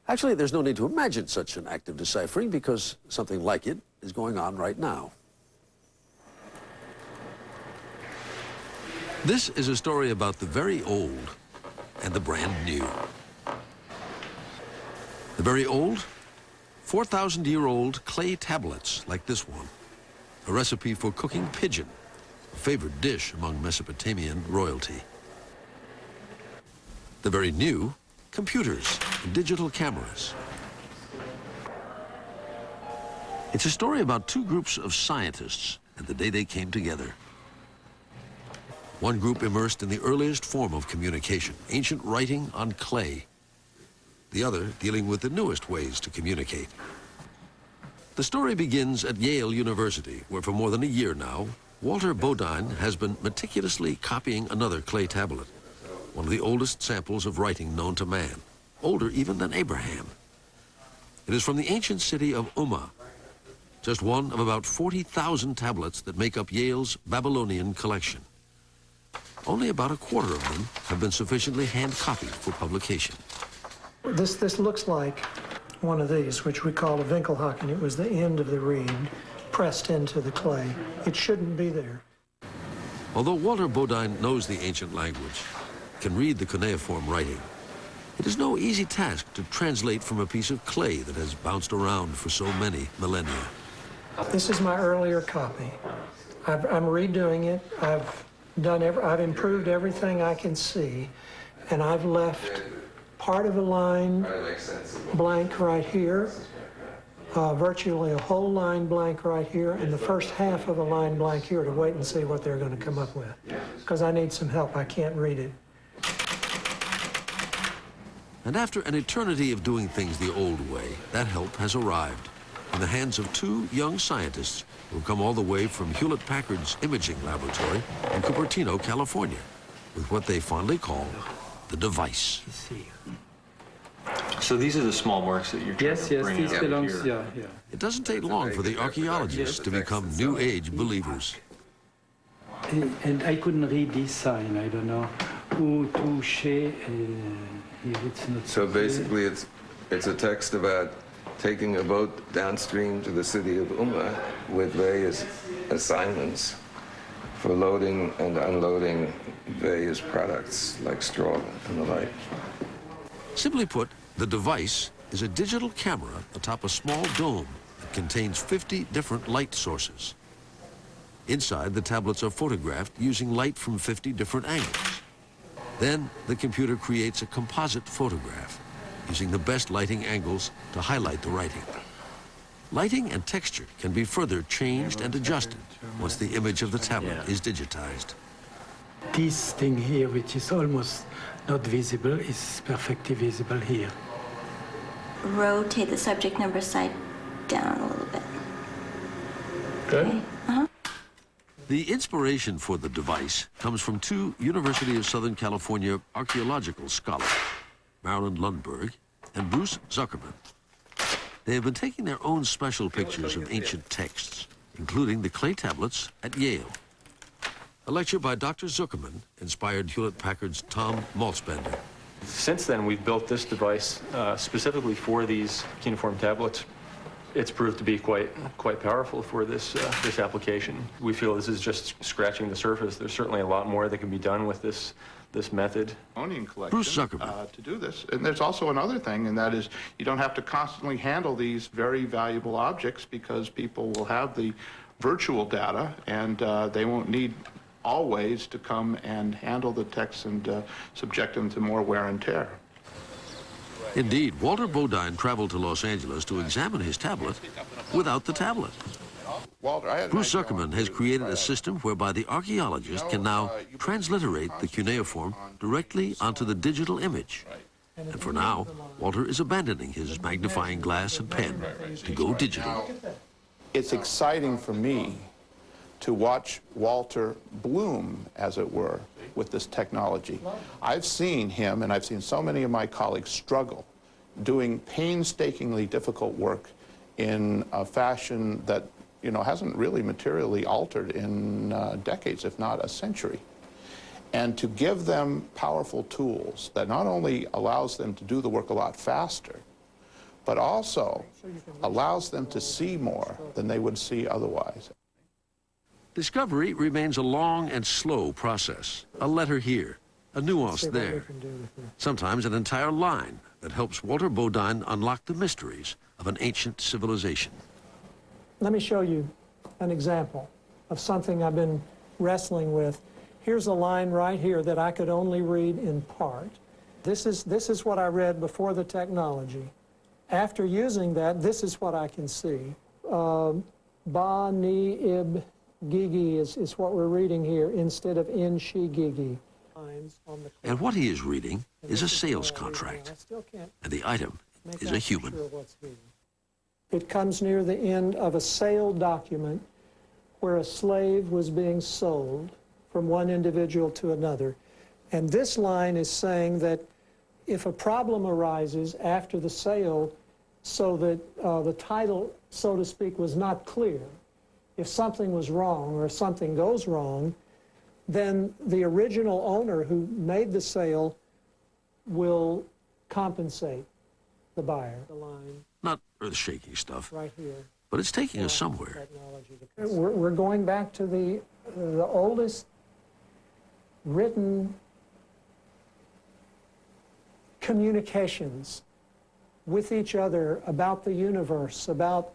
Actually, there's no need to imagine such an act of deciphering, because something like it is going on right now. This is a story about the very old and the brand new. The very old, 4,000-year-old clay tablets like this one. A recipe for cooking pigeon favored dish among Mesopotamian royalty. The very new computers and digital cameras. It's a story about two groups of scientists and the day they came together. One group immersed in the earliest form of communication, ancient writing on clay. The other dealing with the newest ways to communicate. The story begins at Yale University, where for more than a year now, Walter Bodine has been meticulously copying another clay tablet, one of the oldest samples of writing known to man, older even than Abraham. It is from the ancient city of Ummah, just one of about 40,000 tablets that make up Yale's Babylonian collection. Only about a quarter of them have been sufficiently hand-copied for publication. This looks like one of these, which we call a Winkelhaken. It was the end of the reed pressed into the clay. It shouldn't be there. Although Walter Bodine knows the ancient language, can read the cuneiform writing, it is no easy task to translate from a piece of clay that has bounced around for so many millennia. This is my earlier copy. I'm redoing it. I've improved everything I can see, and I've left part of a line blank right here, virtually a whole line blank right here, and the first half of a line blank here to wait and see what they're going to come up with, because I need some help. I can't read it. And after an eternity of doing things the old way, that help has arrived in the hands of two young scientists who have come all the way from Hewlett-Packard's imaging laboratory in Cupertino, California, with what they fondly call the device. So these are the small marks that you're trying to bring out belongs, here. yeah. It doesn't take long for the archaeologists to become New Age believers. And I couldn't read this sign. I don't know. Who touché, it's not. So basically, it's a text about taking a boat downstream to the city of Ummah with various assignments for loading and unloading various products like straw and the like. Simply put, the device is a digital camera atop a small dome that contains 50 different light sources. Inside, the tablets are photographed using light from 50 different angles. Then, the computer creates a composite photograph using the best lighting angles to highlight the writing. Lighting and texture can be further changed and adjusted once the image of the tablet is digitized. This thing here, which is almost not visible, is perfectly visible here. Rotate the subject number side down a little bit. Good. Okay. Uh-huh. The inspiration for the device comes from two University of Southern California archaeological scholars, Marilyn Lundberg and Bruce Zuckerman. They have been taking their own special pictures of ancient texts, including the clay tablets at Yale. A lecture by Dr. Zuckerman inspired Hewlett-Packard's Tom Maltzbender. Since then, we've built this device specifically for these cuneiform tablets. It's proved to be quite powerful for this application. We feel this is just scratching the surface. There's certainly a lot more that can be done with this method. Bruce Zuckerman. To do this. And there's also another thing, and that is you don't have to constantly handle these very valuable objects because people will have the virtual data, and they won't need always to come and handle the text and subject them to more wear and tear. Indeed, Walter Bodine traveled to Los Angeles to examine his tablet without the tablet. Bruce Zuckerman has created a system whereby the archaeologist can now transliterate the cuneiform directly onto the digital image. And for now, Walter is abandoning his magnifying glass and pen to go digital. It's exciting for me to watch Walter bloom, as it were, with this technology. I've seen him, and I've seen so many of my colleagues struggle doing painstakingly difficult work in a fashion that, you know, hasn't really materially altered in decades, if not a century. And to give them powerful tools that not only allows them to do the work a lot faster, but also allows them to see more than they would see otherwise. Discovery remains a long and slow process. A letter here, a nuance there. Sometimes an entire line that helps Walter Bodine unlock the mysteries of an ancient civilization. Let me show you an example of something I've been wrestling with, here's a line right here that I could only read in part. This is what I read before the technology. After using that, this is what I can see. Ba, ni, ib, gigi is what we're reading here instead of in, she, gigi. And what he is reading is a sales contract, and the item is a human. It comes near the end of a sale document where a slave was being sold from one individual to another. And this line is saying that if a problem arises after the sale so that the title, so to speak, was not clear, if something was wrong or something goes wrong, then the original owner who made the sale will compensate the buyer. The line Not earth-shaking stuff, right here. but it's taking us somewhere. We're going back to the oldest written communications with each other about the universe, about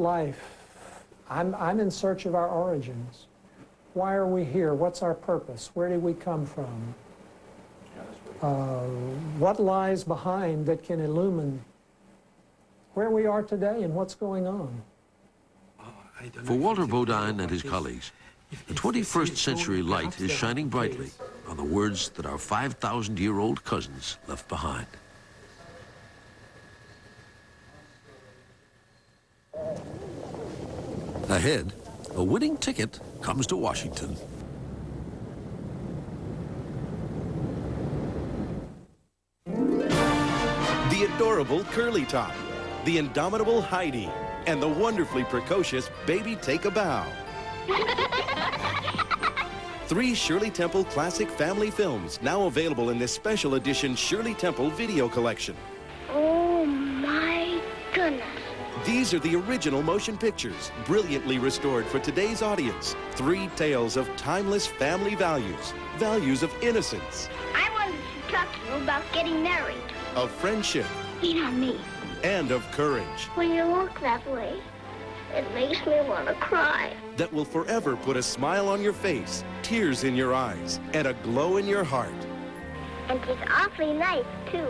life. I'm in search of our origins. Why are we here? What's our purpose? Where did we come from? What lies behind that can illumine where we are today and what's going on? For Walter Bodine and his colleagues, the 21st century light is shining brightly on the words that our 5,000-year-old cousins left behind. Ahead, a winning ticket comes to Washington. The adorable Curly Top, the indomitable Heidi, and the wonderfully precocious Baby Take a Bow. 3 Shirley Temple classic family films now available in this special edition Shirley Temple video collection. Oh my goodness. These are the original motion pictures, brilliantly restored for today's audience. 3 tales of timeless family values, values of innocence, I wanted to talk to you about getting married. of friendship, Lean on me. and of courage When you look that way, it makes me want to cry. that will forever put a smile on your face, tears in your eyes, and a glow in your heart. And she's awfully nice, too.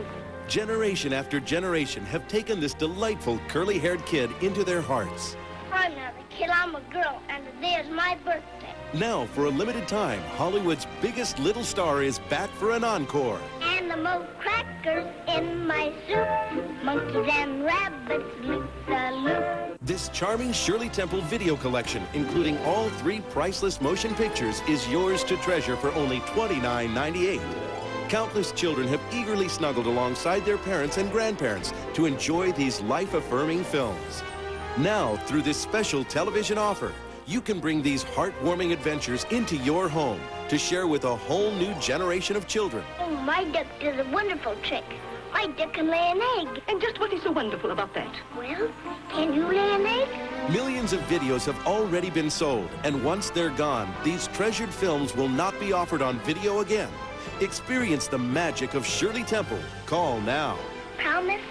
Generation after generation have taken this delightful curly-haired kid into their hearts. I'm not a kid, I'm a girl, and today is my birthday. Now, for a limited time, Hollywood's biggest little star is back for an encore. And the most crackers in my soup. Monkeys and rabbits, loop-the-loop. This charming Shirley Temple video collection, including all 3 priceless motion pictures, is yours to treasure for only $29.98. Countless children have eagerly snuggled alongside their parents and grandparents to enjoy these life-affirming films. Now, through this special television offer, you can bring these heartwarming adventures into your home to share with a whole new generation of children. Oh, my duck does a wonderful trick. My duck can lay an egg. And just what is so wonderful about that? Well, can you lay an egg? Millions of videos have already been sold, and once they're gone, these treasured films will not be offered on video again. Experience the magic of Shirley Temple. Call now. Promise?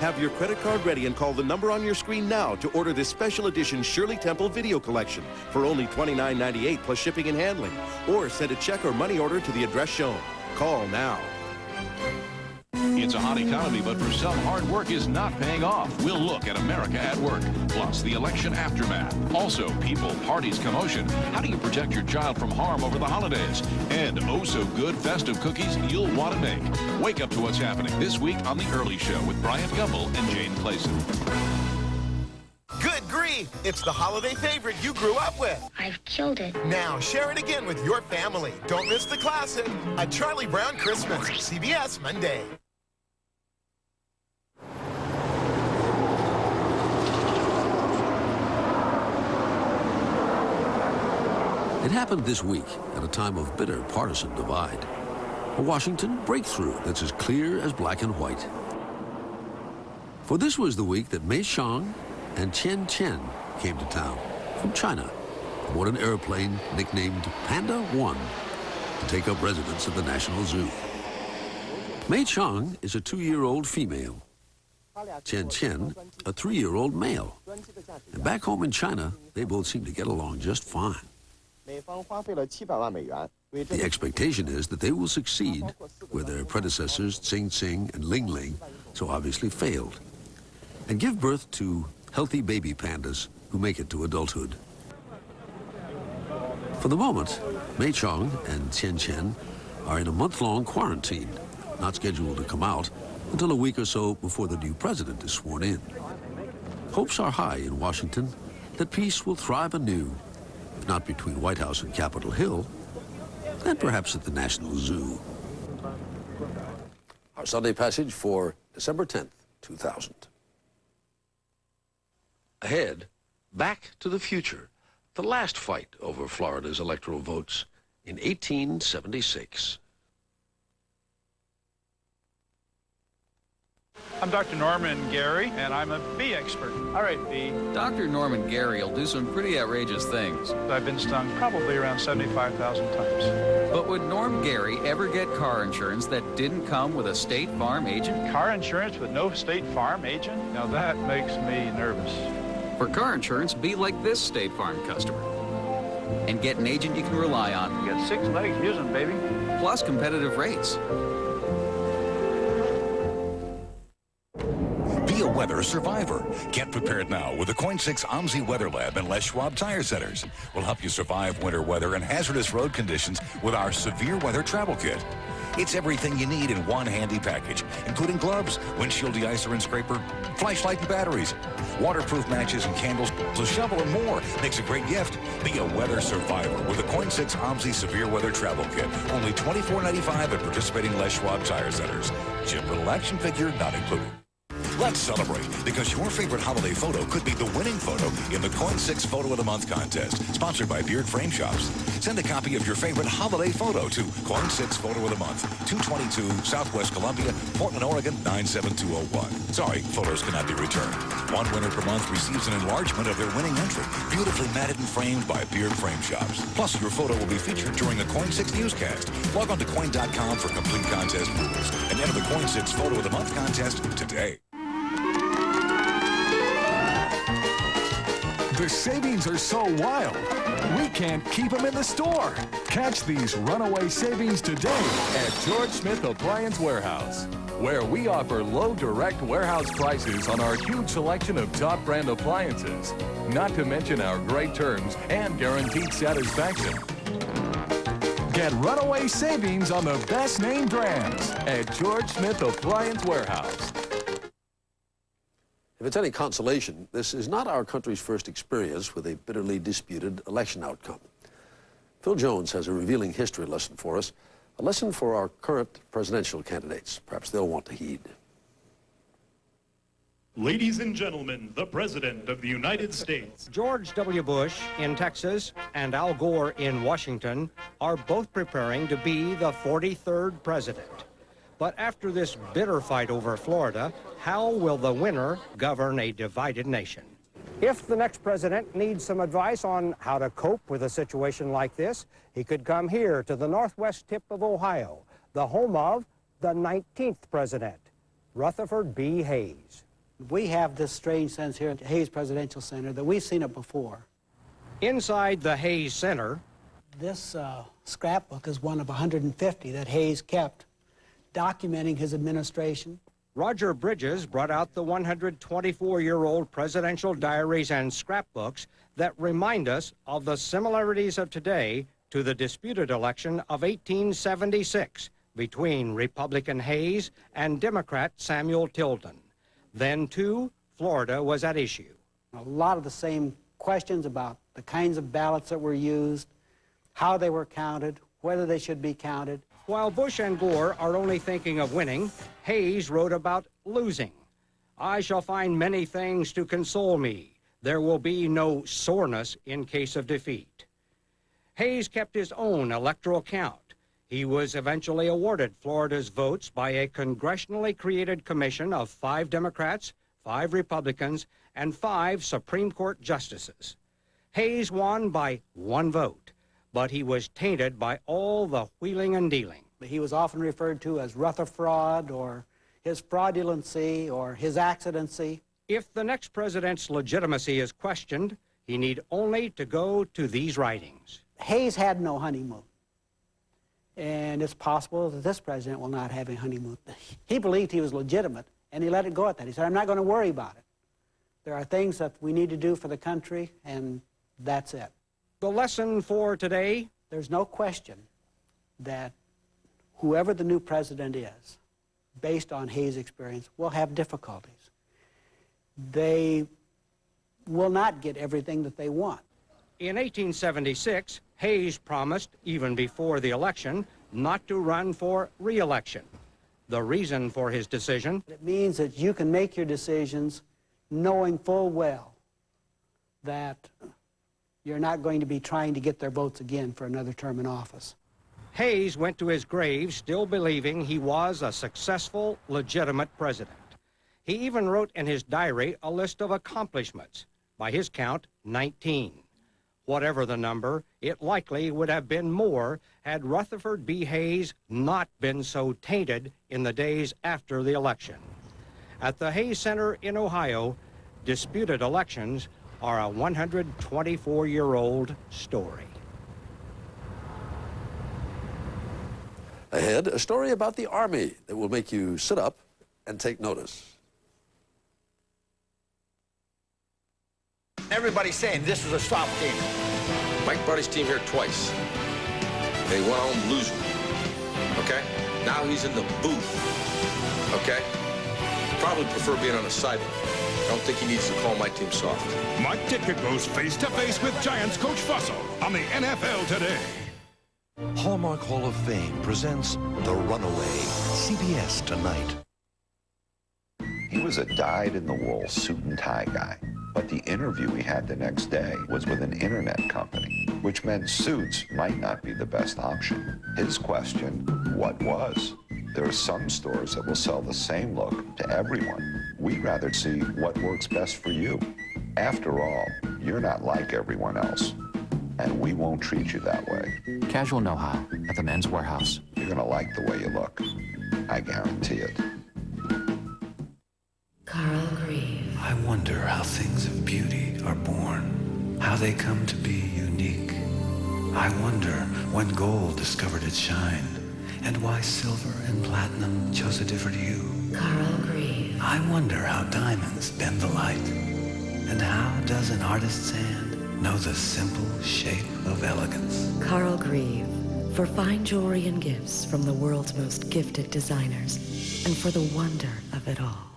Have your credit card ready and call the number on your screen now to order this special edition Shirley Temple video collection for only $29.98 plus shipping and handling. Or send a check or money order to the address shown. Call now. It's a hot economy, but for some, hard work is not paying off. We'll look at America at work, plus the election aftermath. Also, people, parties, commotion. How do you protect your child from harm over the holidays? And oh-so-good festive cookies you'll want to make. Wake up to what's happening this week on The Early Show with Brian Gumbel and Jane Clayson. Good grief! It's the holiday favorite you grew up with. I've killed it. Now share it again with your family. Don't miss the classic, A Charlie Brown Christmas, CBS Monday. It happened this week at a time of bitter partisan divide. A Washington breakthrough that's as clear as black and white. For this was the week that Mei Xiang and Chen Chen came to town from China aboard an airplane nicknamed Panda 1 to take up residence at the National Zoo. Mei Xiang is a 2-year-old female. Chen Chen, a 3-year-old male. And back home in China, they both seem to get along just fine. The expectation is that they will succeed where their predecessors, Tsing Tsing and Ling Ling, so obviously failed, and give birth to healthy baby pandas who make it to adulthood. For the moment, Mei Chong and Qian Qian are in a month-long quarantine, not scheduled to come out until a week or so before the new president is sworn in. Hopes are high in Washington that peace will thrive anew, if not between White House and Capitol Hill, and perhaps at the National Zoo. Our Sunday passage for December 10th, 2000. Ahead, back to the future, the last fight over Florida's electoral votes in 1876. I'm Dr. Norman Gary, and I'm a bee expert. All right, bee. Dr. Norman Gary will do some pretty outrageous things. I've been stung probably around 75,000 times. But would Norm Gary ever get car insurance that didn't come with a State Farm agent? Car insurance with no State Farm agent? Now that makes me nervous. For car insurance, be like this State Farm customer. And get an agent you can rely on. You got 6 legs, use them, baby. Plus competitive rates. Be a weather survivor. Get prepared now with the Coin 6 OMSI Weather Lab and Les Schwab Tire Centers. We'll help you survive winter weather and hazardous road conditions with our severe weather travel kit. It's everything you need in one handy package, including gloves, windshield de-icer and scraper, flashlight and batteries, waterproof matches and candles, a shovel and more. Makes a great gift. Be a weather survivor with the Coin 6 OMSI Severe Weather Travel Kit. Only $24.95 at participating Les Schwab Tire Centers. Chip little action figure not included. Let's celebrate, because your favorite holiday photo could be the winning photo in the Coin 6 Photo of the Month contest, sponsored by Beard Frame Shops. Send a copy of your favorite holiday photo to Coin 6 Photo of the Month, 222 Southwest Columbia, Portland, Oregon, 97201. Sorry, photos cannot be returned. One winner per month receives an enlargement of their winning entry, beautifully matted and framed by Beard Frame Shops. Plus, your photo will be featured during a Coin 6 newscast. Log on to coin.com for complete contest rules and enter the Coin 6 Photo of the Month contest today. The savings are so wild, we can't keep them in the store. Catch these runaway savings today at George Smith Appliance Warehouse, where we offer low direct warehouse prices on our huge selection of top brand appliances, not to mention our great terms and guaranteed satisfaction. Get runaway savings on the best name brands at George Smith Appliance Warehouse. If it's any consolation, this is not our country's first experience with a bitterly disputed election outcome. Phil Jones has a revealing history lesson for us, a lesson for our current presidential candidates. Perhaps they'll want to heed. Ladies and gentlemen, the President of the United States. George W. Bush in Texas and Al Gore in Washington are both preparing to be the 43rd president. But after this bitter fight over Florida, how will the winner govern a divided nation? If the next president needs some advice on how to cope with a situation like this, he could come here to the northwest tip of Ohio, the home of the 19th president, Rutherford B. Hayes. We have this strange sense here at Hayes Presidential Center that we've seen it before. Inside the Hayes Center, this scrapbook is one of 150 that Hayes kept, documenting his administration. Roger Bridges brought out the 124-year-old presidential diaries and scrapbooks that remind us of the similarities of today to the disputed election of 1876 between Republican Hayes and Democrat Samuel Tilden. Then, too, Florida was at issue. A lot of the same questions about the kinds of ballots that were used, how they were counted, whether they should be counted. While Bush and Gore are only thinking of winning, Hayes wrote about losing. I shall find many things to console me. There will be no soreness in case of defeat. Hayes kept his own electoral count. He was eventually awarded Florida's votes by a congressionally created commission of 5 Democrats, 5 Republicans, and 5 Supreme Court justices. Hayes won by 1 vote, but he was tainted by all the wheeling and dealing. He was often referred to as Rutherford, or his fraudulency, or his accidency. If the next president's legitimacy is questioned, he need only to go to these writings. Hayes had no honeymoon. And it's possible that this president will not have a honeymoon. He believed he was legitimate, and he let it go at that. He said, I'm not going to worry about it. There are things that we need to do for the country, and that's it. The lesson for today? There's no question that whoever the new president is, based on Hayes' experience, will have difficulties. They will not get everything that they want. In 1876, Hayes promised, even before the election, not to run for re-election. The reason for his decision? It means that you can make your decisions knowing full well that you're not going to be trying to get their votes again for another term in office. Hayes went to his grave still believing he was a successful, legitimate president. He even wrote in his diary a list of accomplishments, by his count, 19. Whatever the number, it likely would have been more had Rutherford B. Hayes not been so tainted in the days after the election. At the Hayes Center in Ohio, disputed elections are a 124-year-old story. Ahead, a story about the Army that will make you sit up and take notice. Everybody's saying this is a stop game. Mike brought his team here twice. They went home losing. Okay? Now he's in the booth. Okay? Probably prefer being on the sideline. I don't think he needs to call my team soft. Mike Ditka goes face-to-face with Giants coach Fussell on the NFL Today. Hallmark Hall of Fame presents The Runaway, CBS tonight. He was a dyed-in-the-wool suit and tie guy. But the interview he had the next day was with an internet company, which meant suits might not be the best option. His question, what was? There are some stores that will sell the same look to everyone. We'd rather see what works best for you. After all, you're not like everyone else, and we won't treat you that way. Casual know-how at the Men's Warehouse. You're gonna like the way you look. I guarantee it. Carl Grieve. I wonder how things of beauty are born, how they come to be unique. I wonder when gold discovered its shine, and why silver and platinum chose a different hue. Carl Grieve. I wonder how diamonds bend the light, and how does an artist's hand know the simple shape of elegance. Carl Grieve. For fine jewelry and gifts from the world's most gifted designers, and for the wonder of it all.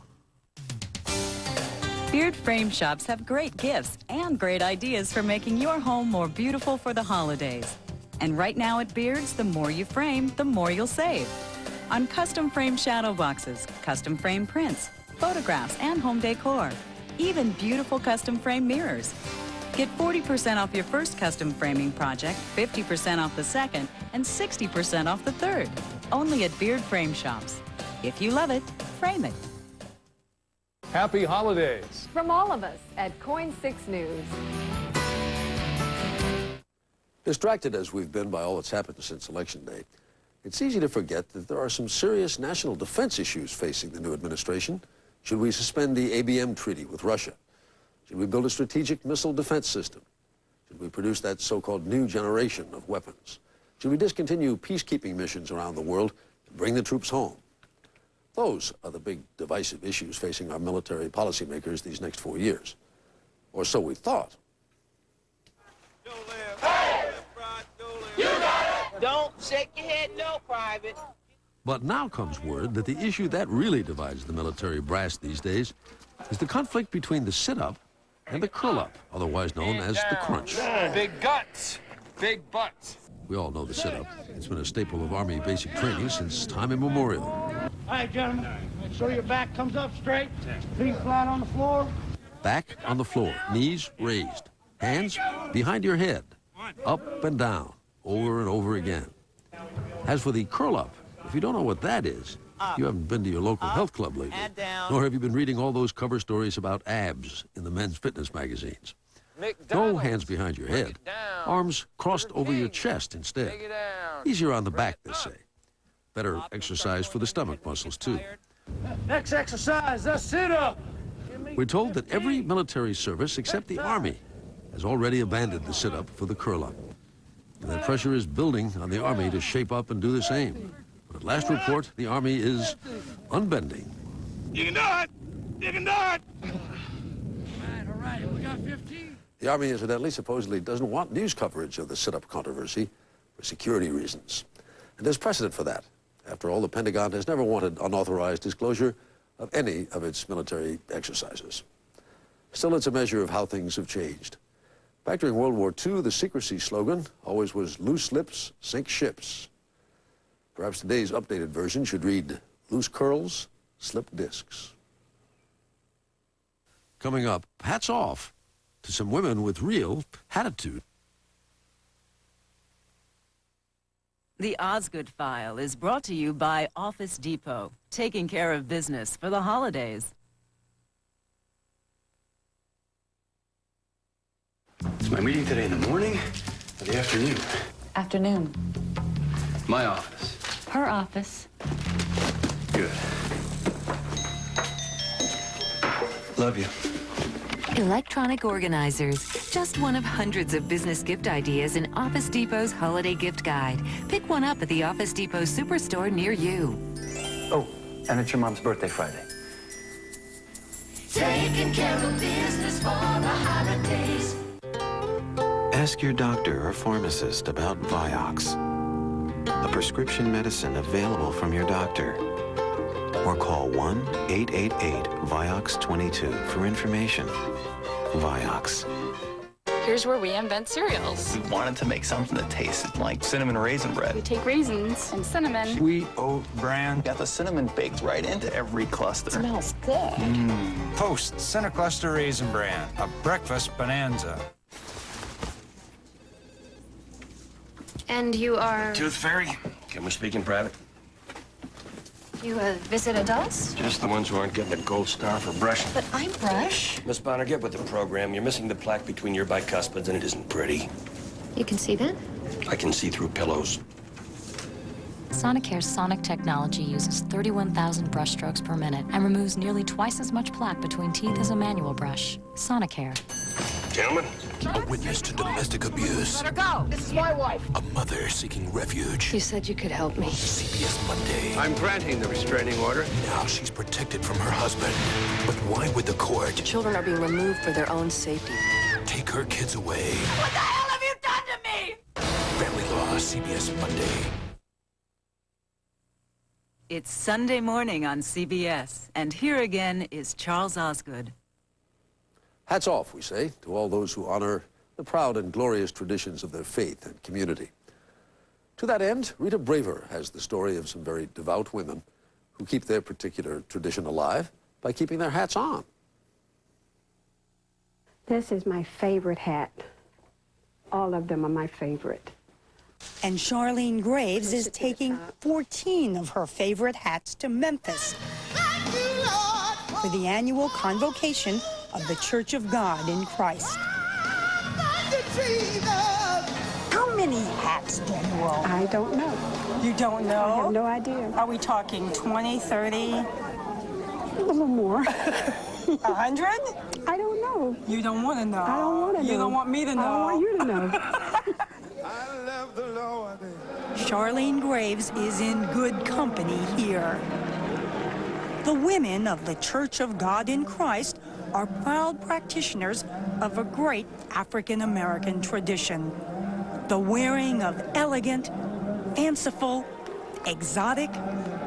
Beard frame shops have great gifts and great ideas for making your home more beautiful for the holidays. And right now at Beard's, the more you frame, the more you'll save. On custom frame shadow boxes, custom frame prints, photographs, and home decor. Even beautiful custom frame mirrors. Get 40% off your first custom framing project, 50% off the second, and 60% off the third. Only at Beard Frame Shops. If you love it, frame it. Happy holidays. From all of us at Coin 6 News. Distracted as we've been by all that's happened since Election Day, it's easy to forget that there are some serious national defense issues facing the new administration. Should we suspend the ABM treaty with Russia? Should we build a strategic missile defense system? Should we produce that so-called new generation of weapons? Should we discontinue peacekeeping missions around the world and bring the troops home? Those are the big divisive issues facing our military policymakers these next 4 years. Or so we thought. Don't shake your head, no, Private. But now comes word that the issue that really divides the military brass these days is the conflict between the sit-up and the curl-up, otherwise known as the crunch. Big guts, big butts. We all know the sit-up. It's been a staple of Army basic training since time immemorial. All right, gentlemen, make sure your back comes up straight, feet flat on the floor. Back on the floor, knees raised, hands behind your head, up and down, over and over again. As for the curl-up, if you don't know what that is, you haven't been to your local health club lately, nor have you been reading all those cover stories about abs in the men's fitness magazines. No hands behind your head, arms crossed over your chest instead. Easier on the back, they say. Better exercise for the stomach muscles, too. Next exercise, the sit-up. We're told that every military service except the Army has already abandoned the sit-up for the curl-up. and that pressure is building on the Army to shape up and do the same. But at last report, the Army is unbending. You can do it! You can do it! All right, we got 15. The Army, incidentally, supposedly doesn't want news coverage of the sit-up controversy for security reasons. And there's precedent for that. After all, the Pentagon has never wanted unauthorized disclosure of any of its military exercises. Still, it's a measure of how things have changed. Back during World War II, the secrecy slogan always was loose lips sink ships. Perhaps today's updated version should read loose curls slip discs. Coming up, hats off to some women with real attitude. The Osgood File is brought to you by Office Depot, taking care of business for the holidays. Is my meeting today in the morning or the afternoon? Afternoon. My office. Her office. Good. Love you. Electronic organizers. Just one of hundreds of business gift ideas in Office Depot's Holiday Gift Guide. Pick one up at the Office Depot Superstore near you. Oh, and it's your mom's birthday Friday. Taking care of business for the holidays. Ask your doctor or pharmacist about Vioxx, a prescription medicine available from your doctor. Or call 1-888-VIOXX22 for information. Vioxx. Here's where we invent cereals. We wanted to make something that tasted like cinnamon raisin bread. We take raisins and cinnamon. Sweet oat bran. Got the cinnamon baked right into every cluster. It smells good. Post Center Cluster Raisin Bran, a breakfast bonanza. And you are... Tooth Fairy. Can we speak in private? You visit adults? Just the ones who aren't getting a gold star for brushing. But I brush. Miss Bonner, get with the program. You're missing the plaque between your bicuspids, and it isn't pretty. You can see that? I can see through pillows. Sonicare's sonic technology uses 31,000 brush strokes per minute and removes nearly twice as much plaque between teeth as a manual brush. Sonicare. Gentlemen. A witness to domestic abuse. Let her go. This is my wife. A mother seeking refuge. You said you could help me. CBS Monday. I'm granting the restraining order. Now she's protected from her husband. But why would the court Children are being removed for their own safety. take her kids away? What the hell have you done to me? Family Law, CBS Monday. It's Sunday morning on CBS, and here again is Charles Osgood. Hats off, we say, to all those who honor the proud and glorious traditions of their faith and community. To that end, Rita Braver has the story of some very devout women who keep their particular tradition alive by keeping their hats on. This is my favorite hat. All of them are my favorite. And Charlene Graves is taking 14 of her favorite hats to Memphis for the annual convocation of the Church of God in Christ. How many hats do you own? I don't know. You don't know? I have no idea. Are we talking 20, 30? A little more. 100? I don't know. You don't want to know. I don't want to know. You don't want me to know. I don't want you to know. Charlene Graves is in good company here. The women of the Church of God in Christ are proud practitioners of a great African-American tradition. The wearing of elegant, fanciful, exotic,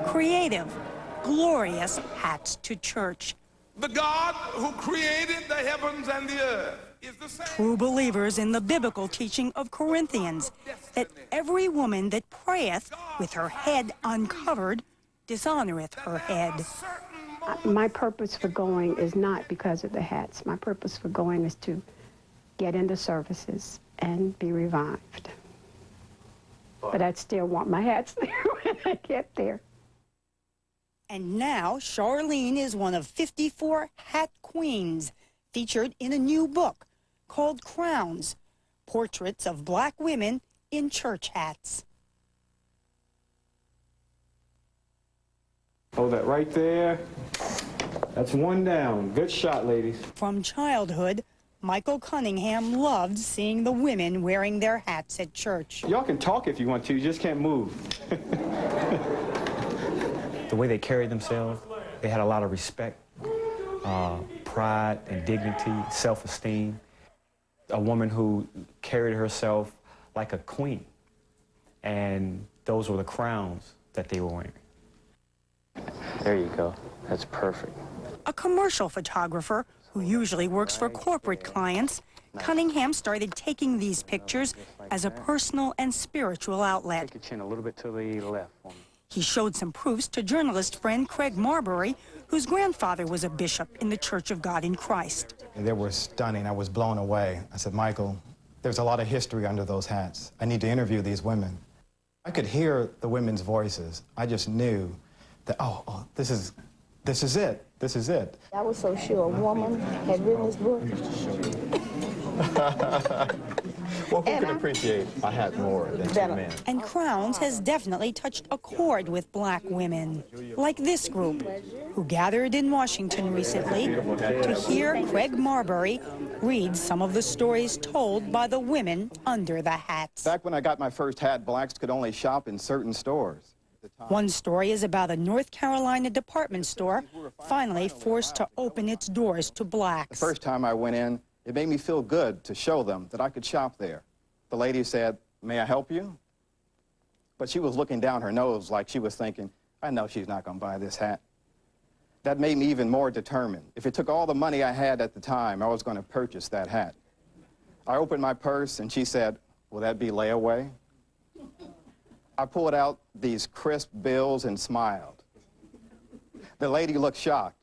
creative, glorious hats to church. The God who created the heavens and the earth is the same. True believers in the biblical teaching of Corinthians, that every woman that prayeth with her head uncovered dishonoreth her head. My purpose for going is not because of the hats. My purpose for going is to get into services and be revived. But I'd still want my hats there when I get there. And now Charlene is one of 54 hat queens featured in a new book called Crowns, Portraits of Black Women in Church Hats. Hold that right there. That's one down. Good shot, ladies. From childhood, Michael Cunningham loved seeing the women wearing their hats at church. Y'all can talk if you want to, you just can't move. The way they carried themselves, they had a lot of respect, pride and dignity, self-esteem. A woman who carried herself like a queen, and those were the crowns that they were wearing. There you go. That's perfect. A commercial photographer who usually works for corporate clients, Cunningham started taking these pictures as a personal and spiritual outlet. Take your chin a little bit to the left for me. He showed some proofs to journalist friend Craig Marbury, whose grandfather was a bishop in the Church of God in Christ. They were stunning. I was blown away. I said, Michael, there's a lot of history under those hats. I need to interview these women. I could hear the women's voices. I just knew that, oh, this is it. This is it. I was so sure a woman had written this book. Well, who can appreciate a hat more than two men? And Crowns has definitely touched a chord with black women, like this group, who gathered in Washington recently to hear Craig Marbury read some of the stories told by the women under the hats. Back when I got my first hat, blacks could only shop in certain stores. One story is about a North Carolina department store finally forced to open its doors to blacks. The first time I went in, it made me feel good to show them that I could shop there. The lady said, "May I help you?" But she was looking down her nose like she was thinking, I know she's not going to buy this hat. That made me even more determined. If it took all the money I had at the time, I was going to purchase that hat. I opened my purse and she said, "Will that be layaway?" I pulled out these crisp bills and smiled. The lady looked shocked.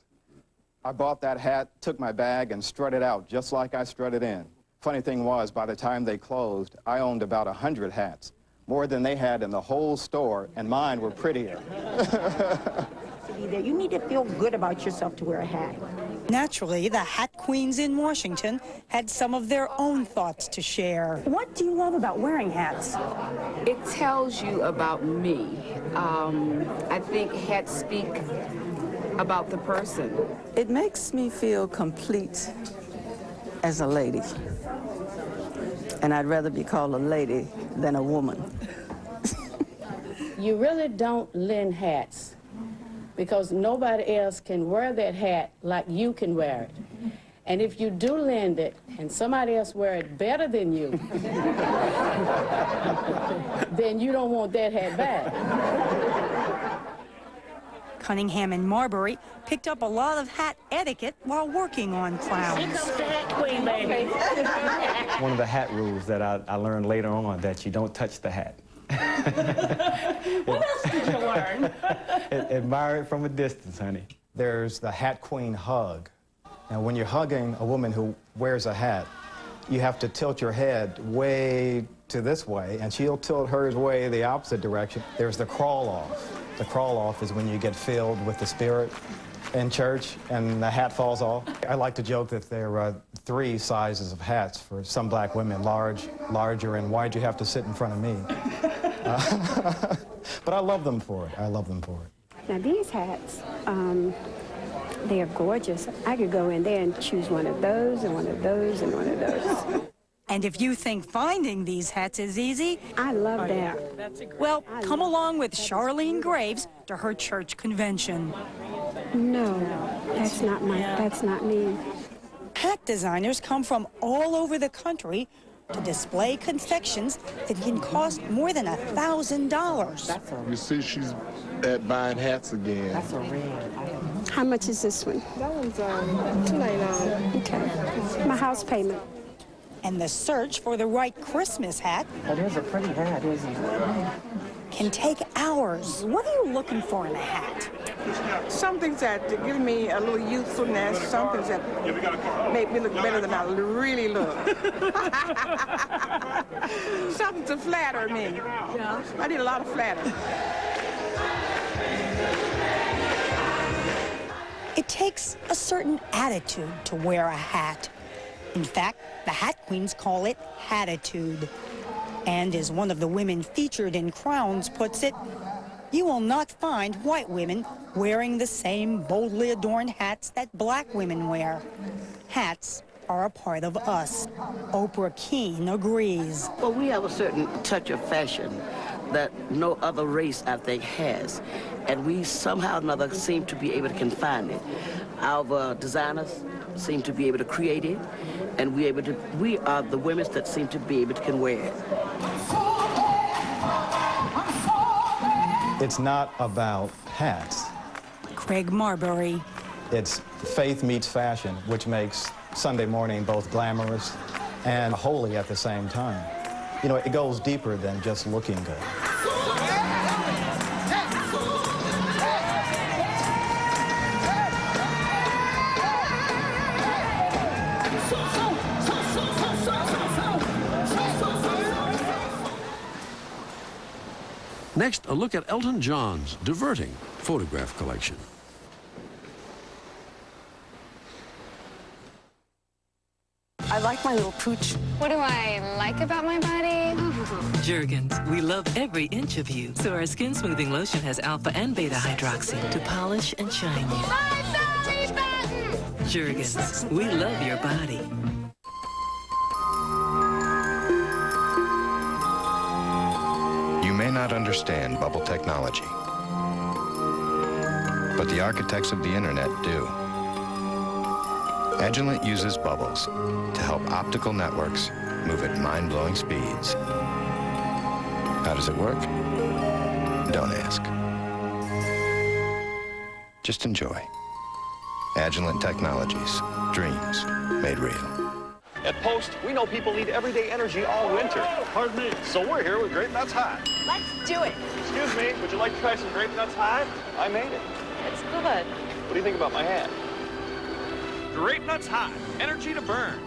I bought that hat, took my bag, and strutted out just like I strutted in. Funny thing was, by the time they closed, I owned about 100 hats, more than they had in the whole store, and mine were prettier. You need to feel good about yourself to wear a hat. Naturally, the hat queens in Washington had some of their own thoughts to share. What do you love about wearing hats? It tells you about me. I think hats speak about the person. It makes me feel complete as a lady. And I'd rather be called a lady than a woman. You really don't lend hats because nobody else can wear that hat like you can wear it. And if you do lend it and somebody else wear it better than you, then you don't want that hat back. Cunningham and Marbury picked up a lot of hat etiquette while working on Crowns. Here comes the hat queen, baby. One of the hat rules that I learned later on, that you don't touch the hat. What else did you learn? Admire it from a distance, honey. There's the hat queen hug. Now, when you're hugging a woman who wears a hat, you have to tilt your head way to this way, and she'll tilt hers way the opposite direction. There's the crawl off. The crawl off is when you get filled with the Spirit in church and the hat falls off. I like to joke that there are 3 sizes of hats for some black women, large, larger, and why'd you have to sit in front of me? But I love them for it. I love them for it. Now these hats, they are gorgeous. I could go in there and choose one of those and one of those and one of those. And if you think finding these hats is easy, I love that. Well, come along with Charlene Graves to her church convention. No, that's not me. Hat designers come from all over the country to display confections that can cost more than $1,000. You see, she's at buying hats again. That's a red. How much is this one? That one's $2.99. Okay. My house payment. And the search for the right Christmas hat That is a pretty hat, isn't it? can take hours. What are you looking for in a hat? Something that give me a little youthfulness, something that make me look better than I really look. Something to flatter me. Yeah. I need a lot of flattering. It takes a certain attitude to wear a hat. In fact, the hat queens call it hatitude. And as one of the women featured in Crowns puts it, you will not find white women wearing the same boldly adorned hats that black women wear. Hats are a part of us. Oprah Keene agrees. Well, we have a certain touch of fashion that no other race, I think, has. And we somehow or another seem to be able to confine it. Our designers seem to be able to create it, and we are the women that seem to be able to can wear it. It's not about hats. Craig Marbury. It's faith meets fashion, which makes Sunday morning both glamorous and holy at the same time. You know, it goes deeper than just looking good. Next, a look at Elton John's diverting photograph collection. I like my little pooch. What do I like about my body? Jergens, we love every inch of you, so our skin smoothing lotion has alpha and beta hydroxy to polish and shine you. My belly button! Jergens, we love your body. You may not understand bubble technology, but the architects of the internet do. Agilent uses bubbles to help optical networks move at mind-blowing speeds. How does it work? Don't ask. Just enjoy. Agilent Technologies. Dreams made real. At Post, we know people need everyday energy all winter. Pardon me. So we're here with Grape Nuts High. Let's do it. Excuse me, would you like to try some Grape Nuts High? I made it. It's good. What do you think about my hat? Grape Nuts High, energy to burn.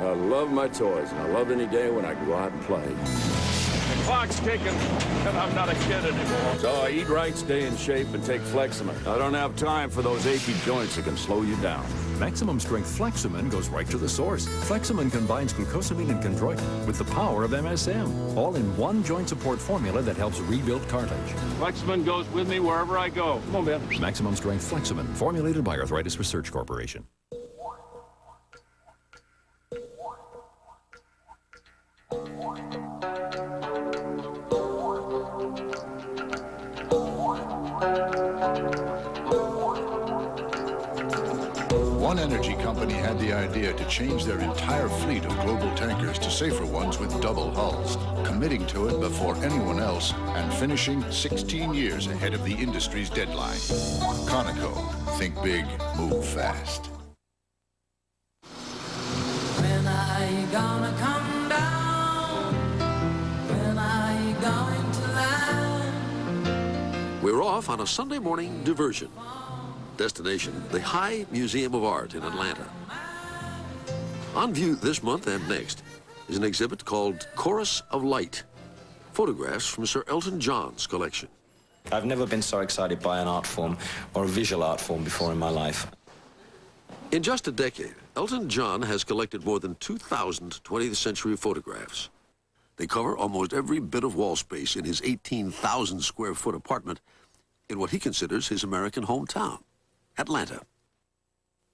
I love my toys, and I love any day when I can go out and play. The clock's ticking, and I'm not a kid anymore. So I eat right, stay in shape, and take Fleximin. I don't have time for those achy joints that can slow you down. Maximum strength Fleximin goes right to the source. Fleximin combines glucosamine and chondroitin with the power of MSM, all in one joint support formula that helps rebuild cartilage. Fleximin goes with me wherever I go. Come on, Ben. Maximum strength Fleximin, formulated by Arthritis Research Corporation. One energy company had the idea to change their entire fleet of global tankers to safer ones with double hulls, committing to it before anyone else and finishing 16 years ahead of the industry's deadline. Conoco, think big, move fast. When are you gonna come down? When are you going to land? We're off on a Sunday morning diversion. Destination, the High Museum of Art in Atlanta. On view this month and next is an exhibit called Chorus of Light, photographs from Sir Elton John's collection. I've never been so excited by an art form or a visual art form before in my life. In just a decade, Elton John has collected more than 2,000 20th century photographs. They cover almost every bit of wall space in his 18,000 square foot apartment in what he considers his American hometown, Atlanta.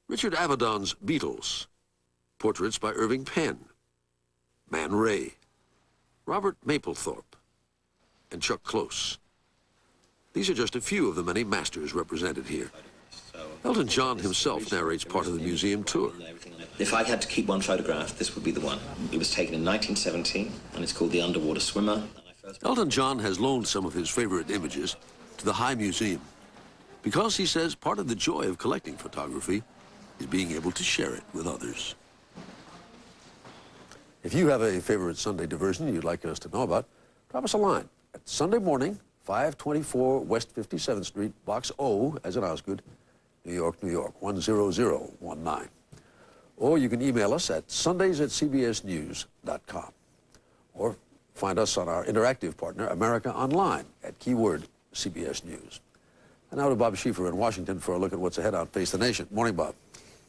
Richard Avedon's Beatles, portraits by Irving Penn, Man Ray, Robert Mapplethorpe, and Chuck Close. These are just a few of the many masters represented here. Elton John himself narrates part of the museum tour. If I had to keep one photograph, this would be the one. It was taken in 1917, and it's called The Underwater Swimmer. Elton John has loaned some of his favorite images to the High Museum because he says part of the joy of collecting photography is being able to share it with others. If you have a favorite Sunday diversion you'd like us to know about, drop us a line at Sunday morning, 524 West 57th Street, Box O, as in Osgood, New York, New York, 10019. Or you can email us at sundays@cbsnews.com. Or find us on our interactive partner, America Online, at keyword CBS News. And now to Bob Schieffer in Washington for a look at what's ahead on Face the Nation. Morning, Bob.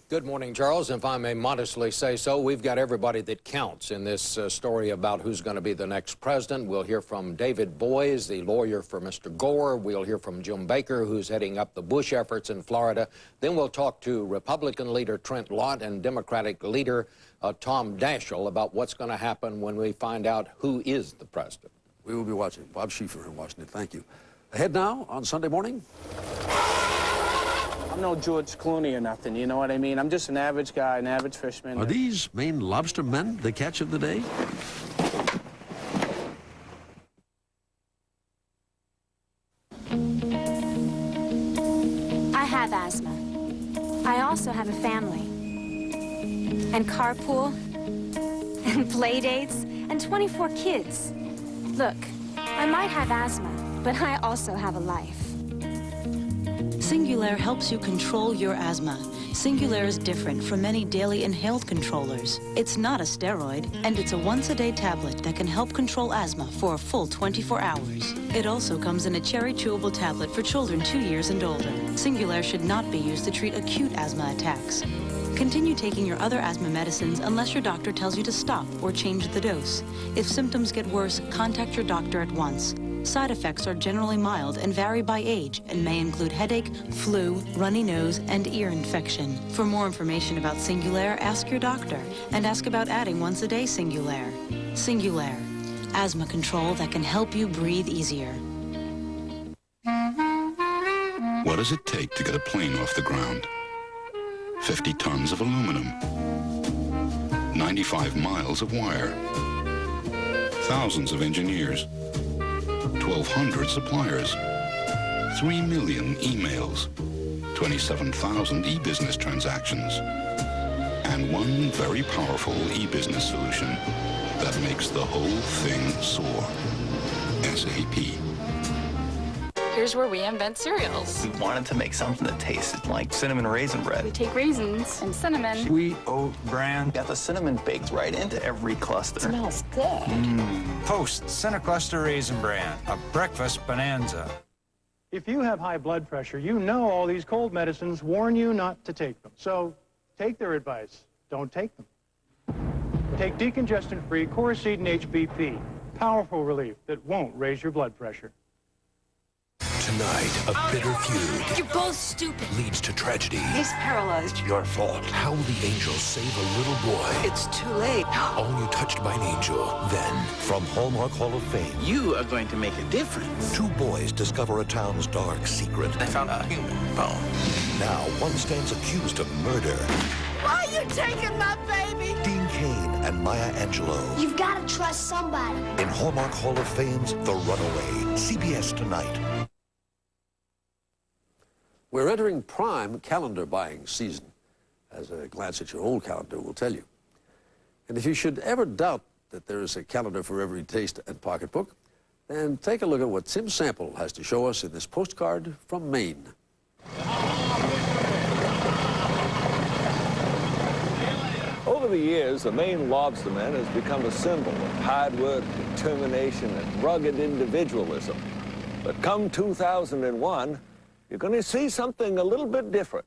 Good morning, Charles. If I may modestly say so, we've got everybody that counts in this story about who's going to be the next president. We'll hear from David Boies, the lawyer for Mr. Gore. We'll hear from Jim Baker, who's heading up the Bush efforts in Florida. Then we'll talk to Republican leader Trent Lott and Democratic leader Tom Daschle about what's going to happen when we find out who is the president. We will be watching. Bob Schieffer in Washington. Thank you. Ahead now on Sunday morning. I'm no George Clooney or nothing, you know what I mean? I'm just an average guy, an average fisherman. Are these Maine lobster men the catch of the day? I have asthma. I also have a family. And carpool. And play dates. And 24 kids. Look, I might have asthma, but I also have a life. Singulair helps you control your asthma. Singulair is different from many daily inhaled controllers. It's not a steroid, and it's a once-a-day tablet that can help control asthma for a full 24 hours. It also comes in a cherry chewable tablet for children 2 years and older. Singulair should not be used to treat acute asthma attacks. Continue taking your other asthma medicines unless your doctor tells you to stop or change the dose. If symptoms get worse, contact your doctor at once. Side effects are generally mild and vary by age and may include headache, flu, runny nose, and ear infection. For more information about Singulair, ask your doctor and ask about adding once-a-day Singulair. Singulair, asthma control that can help you breathe easier. What does it take to get a plane off the ground? 50 tons of aluminum, 95 miles of wire, thousands of engineers, 1,200 suppliers, 3 million emails, 27,000 e-business transactions, and one very powerful e-business solution that makes the whole thing soar. SAP. Here's where we invent cereals. We wanted to make something that tasted like cinnamon raisin bread. We take raisins and cinnamon. Sweet oat bran. Got the cinnamon baked right into every cluster. It smells good. Post Cinecluster Raisin Bran, a breakfast bonanza. If you have high blood pressure, you know all these cold medicines warn you not to take them. So take their advice. Don't take them. Take decongestant-free Coricidin HBP. Powerful relief that won't raise your blood pressure. Tonight, a bitter feud. You're both stupid. Leads to tragedy. He's paralyzed. It's your fault. How will the angels save a little boy? It's too late. All You Touched by an Angel. Then, from Hallmark Hall of Fame. You are going to make a difference. 2 boys discover a town's dark secret. They found a human bone. Now, one stands accused of murder. Why are you taking my baby? Dean Cain and Maya Angelou. You've got to trust somebody. In Hallmark Hall of Fame's The Runaway. CBS tonight. We're entering prime calendar buying season, as a glance at your old calendar will tell you. And if you should ever doubt that there is a calendar for every taste and pocketbook, then take a look at what Tim Sample has to show us in this postcard from Maine. Over the years, the Maine lobsterman has become a symbol of hard work, determination, and rugged individualism. But come 2001, you're going to see something a little bit different.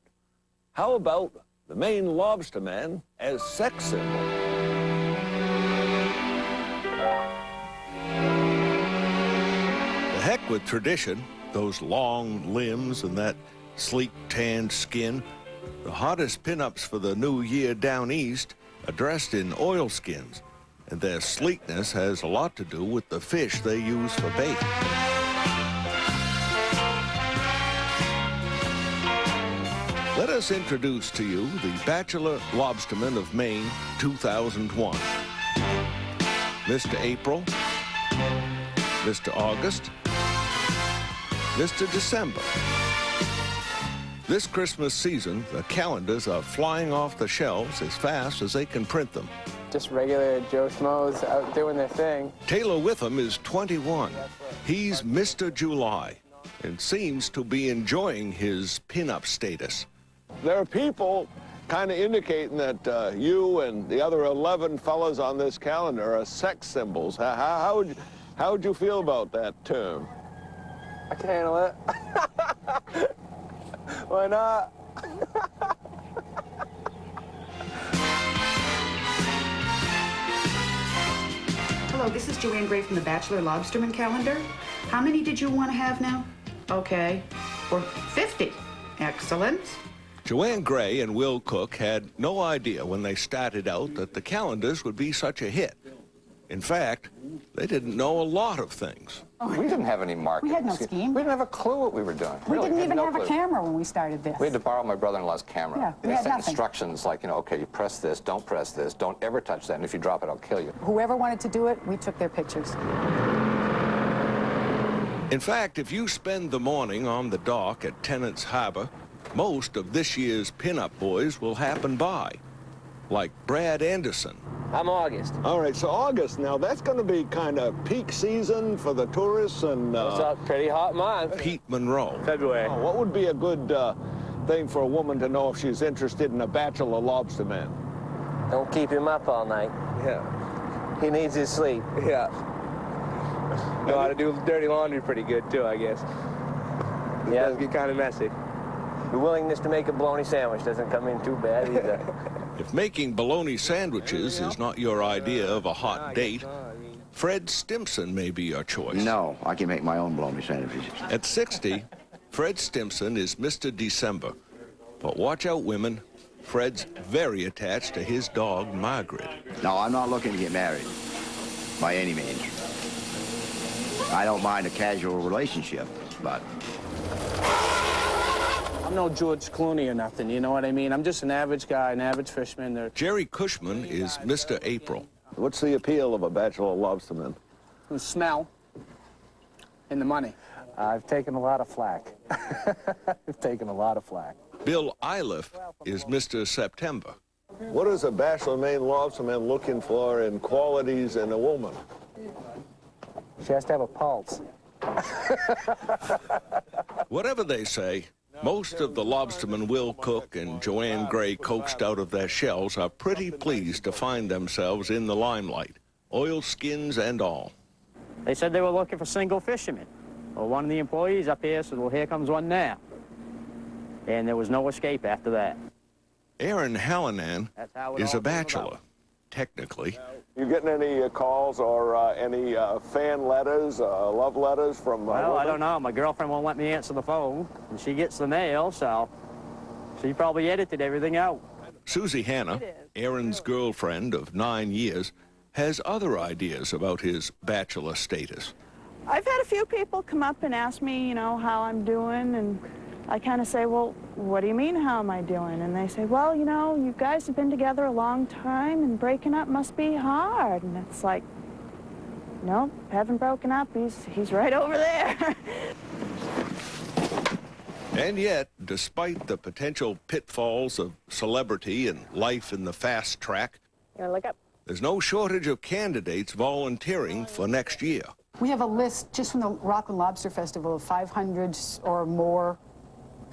How about the Maine lobsterman as sex symbol? The heck with tradition, those long limbs and that sleek tanned skin. The hottest pinups for the new year down east are dressed in oilskins, and their sleekness has a lot to do with the fish they use for bait. Let us introduce to you the Bachelor Lobsterman of Maine 2001. Mr. April, Mr. August, Mr. December. This Christmas season, the calendars are flying off the shelves as fast as they can print them. Just regular Joe Schmoes out doing their thing. Taylor Witham is 21. He's Mr. July and seems to be enjoying his pinup status. There are people kind of indicating that you and the other 11 fellas on this calendar are sex symbols. How would you feel about that term? I can handle it. Why not? Hello, this is Joanne Gray from the Bachelor Lobsterman calendar. How many did you want to have now? Okay, or 50. Excellent. Joanne Gray and Will Cook had no idea when they started out that the calendars would be such a hit. In fact, they didn't know a lot of things. We didn't have any marketing. We had no scheme. We didn't have a clue what we were doing. We Really, didn't even no have clue. a camera when we started this. We had to borrow my brother-in-law's camera. Yeah, we they had sent nothing. instructions like, you know, okay, you press this, don't ever touch that, and if you drop it, I'll kill you. Whoever wanted to do it, we took their pictures. In fact, if you spend the morning on the dock at Tennant's Harbor, most of this year's pinup boys will happen by, like Brad Anderson. I'm August. All right, so August, now that's going to be kind of peak season for the tourists and... It's a pretty hot month. Pete Monroe. February. Oh, what would be a good thing for a woman to know if she's interested in a bachelor lobsterman? Don't keep him up all night. Yeah. He needs his sleep. Yeah. Know how to do dirty laundry pretty good, too, I guess. It does get kind of messy. The willingness to make a bologna sandwich doesn't come in too bad either. If making bologna sandwiches is not your idea of a hot date, Fred Stimson may be your choice. No, I can make my own bologna sandwiches. At 60, Fred Stimson is Mr. December. But watch out, women. Fred's very attached to his dog, Margaret. No, I'm not looking to get married, by any means. I don't mind a casual relationship, but... I'm no George Clooney or nothing, you know what I mean? I'm just an average guy, an average fisherman. Jerry Cushman is Mr. April. What's the appeal of a bachelor lobsterman? The smell and the money. I've taken a lot of flack. I've taken a lot of flack. Bill Iliff is Mr. September. What is a bachelor Maine lobsterman looking for in qualities in a woman? She has to have a pulse. Whatever they say, most of the lobstermen Will Cook and Joanne Gray coaxed out of their shells are pretty pleased to find themselves in the limelight, oilskins and all. They said they were looking for single fishermen. Well, one of the employees up here said, well, here comes one now. And there was no escape after that. Aaron Hallinan is a bachelor, technically. You getting any calls or any fan letters, love letters from Well, I women? don't know. My girlfriend won't let me answer the phone, and she gets the mail, so she probably edited everything out. Susie Hanna, Aaron's girlfriend of 9 years, has other ideas about his bachelor status. I've had a few people come up and ask me, you know, how I'm doing, and I kind of say, well, what do you mean, how am I doing? And they say, well, you know, you guys have been together a long time, and breaking up must be hard. And it's like, no, haven't broken up. He's right over there. And yet, despite the potential pitfalls of celebrity and life in the fast track, You wanna look up? there's no shortage of candidates volunteering for next year. We have a list just from the Rockland Lobster Festival of 500 or more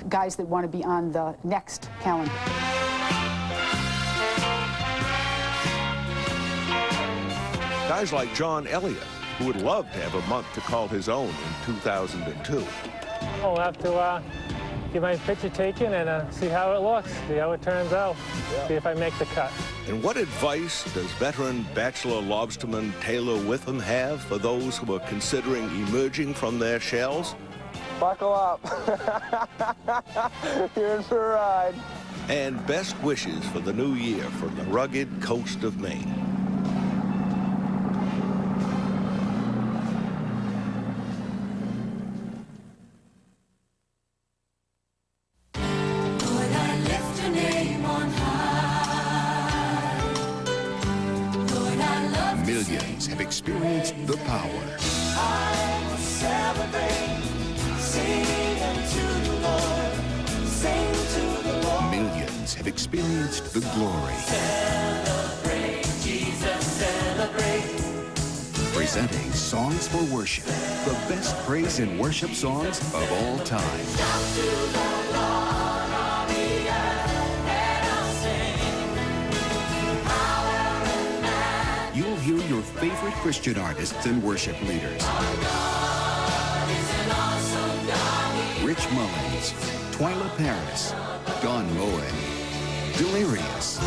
guys that want to be on the next calendar. Guys like John Elliott, who would love to have a month to call his own in 2002. I'll have to get my picture taken and see how it looks, see how it turns out, see if I make the cut. And what advice does veteran bachelor lobsterman Taylor Witham have for those who are considering emerging from their shells? Buckle up. You're in for a ride. And best wishes for the new year from the rugged coast of Maine. Millions have experienced the power. I will celebrate, sing unto the Lord, sing to the Lord. Millions have experienced the glory. Celebrate, Jesus, celebrate. Presenting Songs for Worship, the best praise and worship songs of all time. Shout to the Lord on the earth, and I'll sing. Power and majesty. You'll hear your favorite Christian artists and worship leaders. Our God is an awesome God. Rich Mullins, Twyla Paris, Don Moen, Delirious,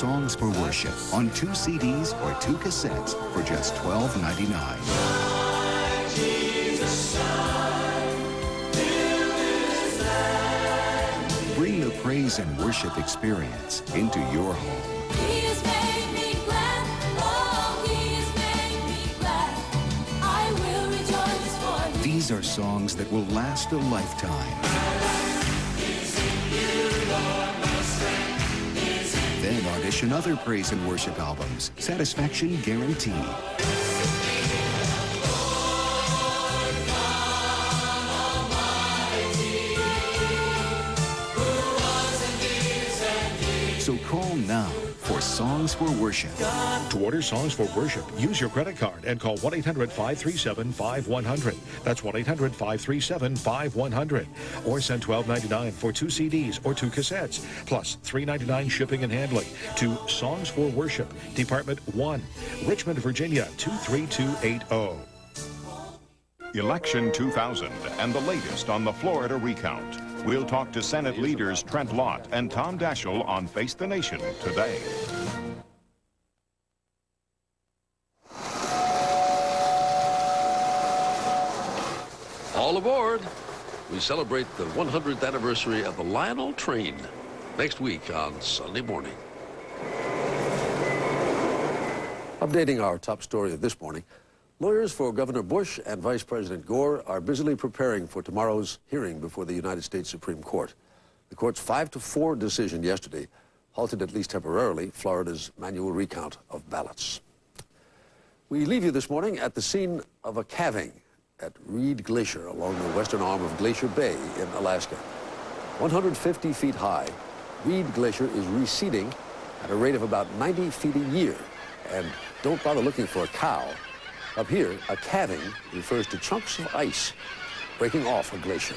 Songs for Worship on 2 CDs or 2 cassettes for just $12.99. Bring the praise and worship experience into your home. He has made me glad. Oh, he has made me glad. I will rejoice for him. These are songs that will last a lifetime. Then audition other praise and worship albums. Satisfaction guaranteed. So call now for Songs for Worship. To order Songs for Worship, use your credit card and call 1-800-537-5100. That's 1-800-537-5100. Or send $12.99 for 2 CDs or 2 cassettes, plus $3.99 shipping and handling to Songs for Worship, Department 1, Richmond, Virginia 23280. Election 2000 and the latest on the Florida recount. We'll talk to Senate leaders Trent Lott and Tom Daschle on Face the Nation today. All aboard. We celebrate the 100th anniversary of the Lionel train next week on Sunday morning. Updating our top story of this morning, lawyers for Governor Bush and Vice President Gore are busily preparing for tomorrow's hearing before the United States Supreme Court. The court's 5-4 decision yesterday halted, at least temporarily, Florida's manual recount of ballots. We leave you this morning at the scene of a calving at Reed Glacier along the western arm of Glacier Bay in Alaska. 150 feet high, Reed Glacier is receding at a rate of about 90 feet a year. And don't bother looking for a cow. Up here, a calving refers to chunks of ice breaking off a glacier.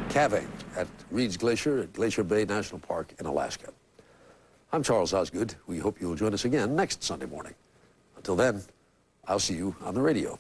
Calving at Reed's Glacier at Glacier Bay National Park in Alaska. I'm Charles Osgood. We hope you'll join us again next Sunday morning. Until then, I'll see you on the radio.